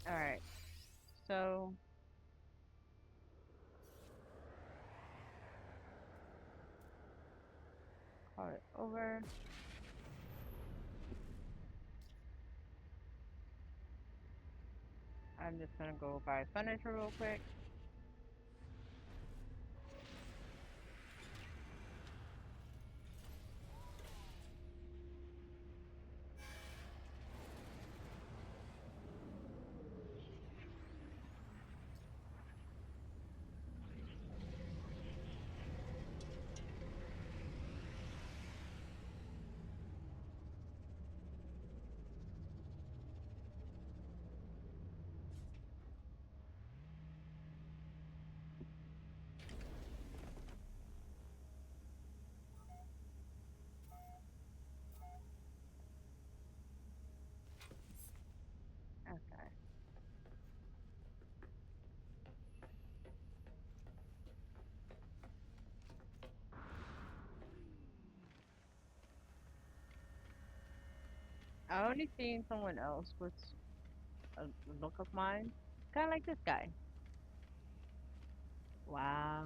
Speaker 1: Alright. So call it over. I'm just gonna go buy furniture real quick. Okay. I only seen someone else with a look of mine. Kinda like this guy. Wow.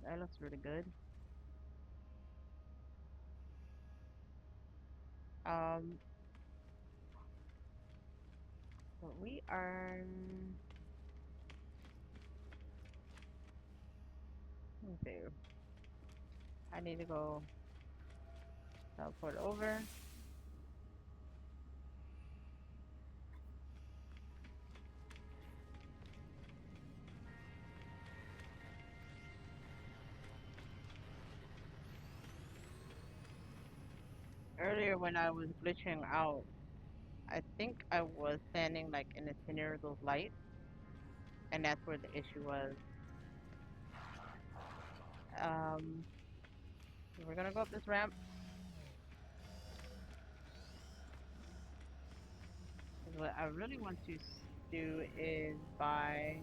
Speaker 1: That looks really good. Um, but we are. Let me see. I need to go teleport over. Earlier when I was glitching out, I think I was standing like in the center of those lights, and that's where the issue was. Um, we're gonna go up this ramp. 'Cause what I really want to do is buy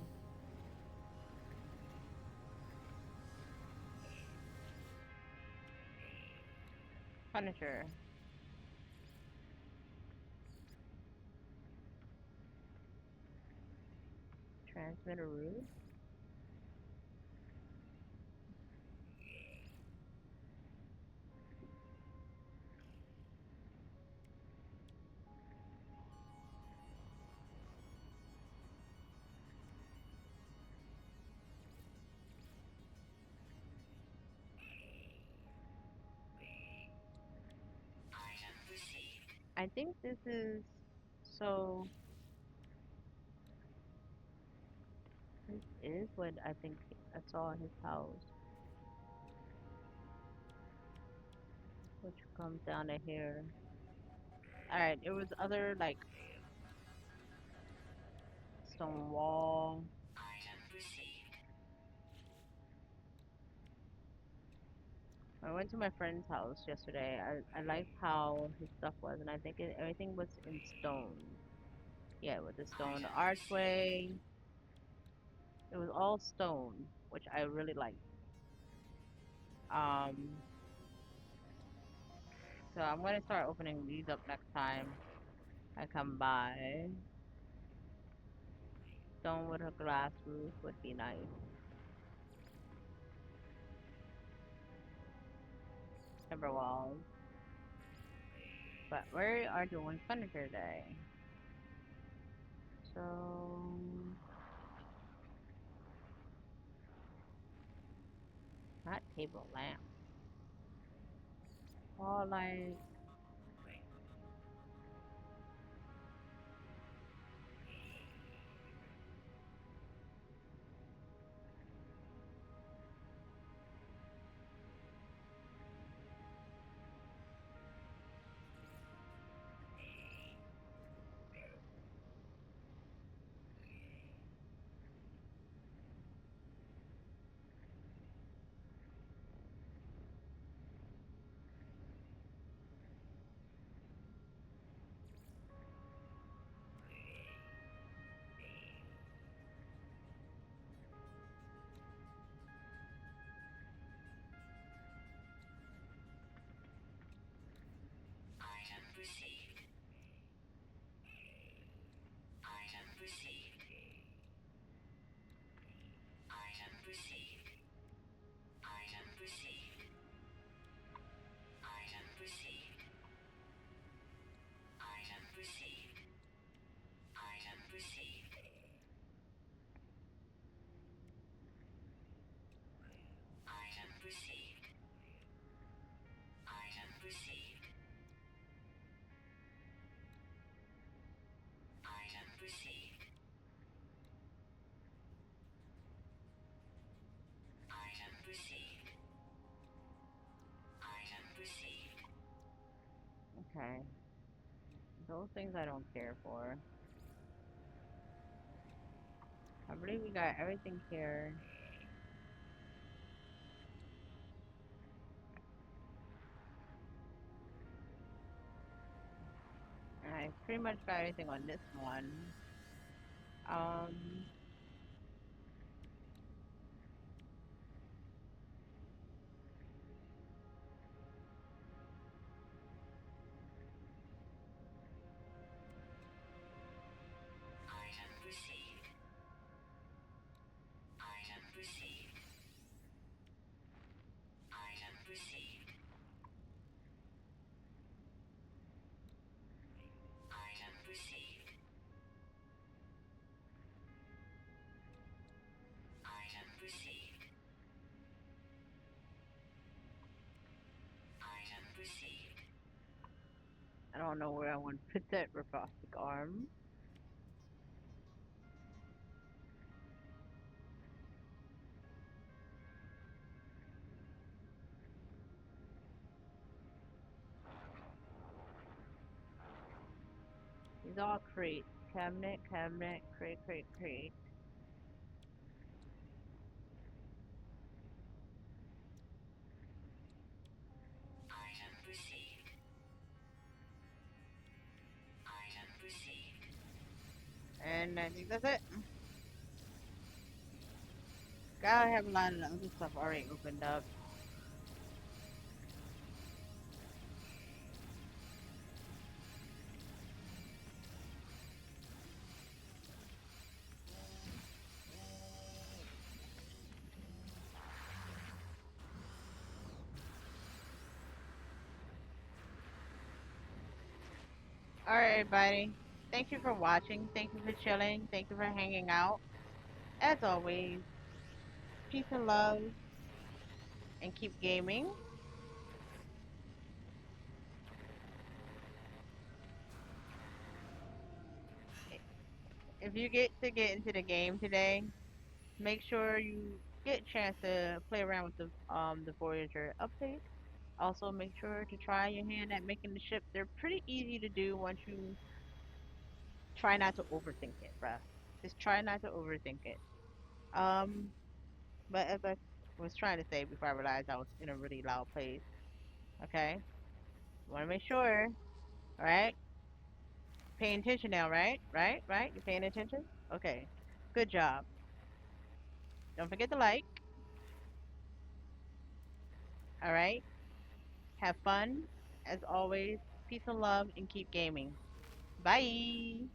Speaker 1: Punisher, transmitter root.
Speaker 3: Item received.
Speaker 1: I think this is so. This is what I think I saw in his house, which comes down to here. All right, it was other like stone wall.
Speaker 3: Item received.
Speaker 1: I went to my friend's house yesterday. I liked how his stuff was, and I think everything was in stone. Yeah, with the stone
Speaker 3: Item received.
Speaker 1: archway. It was all stone. which I really like. Um, so I'm gonna start opening these up next time I come by. Stone with a glass roof would be nice. Timber walls. But we are doing furniture day. So not table lamp. All like
Speaker 3: Item received. Item received. Item received. Item received. Item received. Item received. Item received. Item received. Item received. Item received. Item received. Item received.
Speaker 1: okay. Those things I don't care for. I believe we got everything here. I pretty much got everything on this one. Um,
Speaker 3: Item received. Item received. Item received. Item received. Item received. Item received.
Speaker 1: I don't know where I want to put that robotic arm. These all crates. Cabinet, cabinet, crate, crate, crate.
Speaker 3: Item received. Item received.
Speaker 1: And I think that's it. Gotta have a lot of the other stuff already opened up. Alright, everybody. Thank you for watching. Thank you for chilling. Thank you for hanging out. As always, peace and love, and keep gaming. If you get into the game today, make sure you get a chance to play around with the Voyager update. Also, make sure to try your hand at making the ship. They're pretty easy to do once you try not to overthink it, bruh. Just try not to overthink it. Um, but as I was trying to say before I realized I was in a really loud place, okay? Want to make sure, all right? Paying attention now, right? Right? Right? You're paying attention? Okay. Good job. Don't forget to like. All right. Have fun as always. Peace and love, and keep gaming. Bye.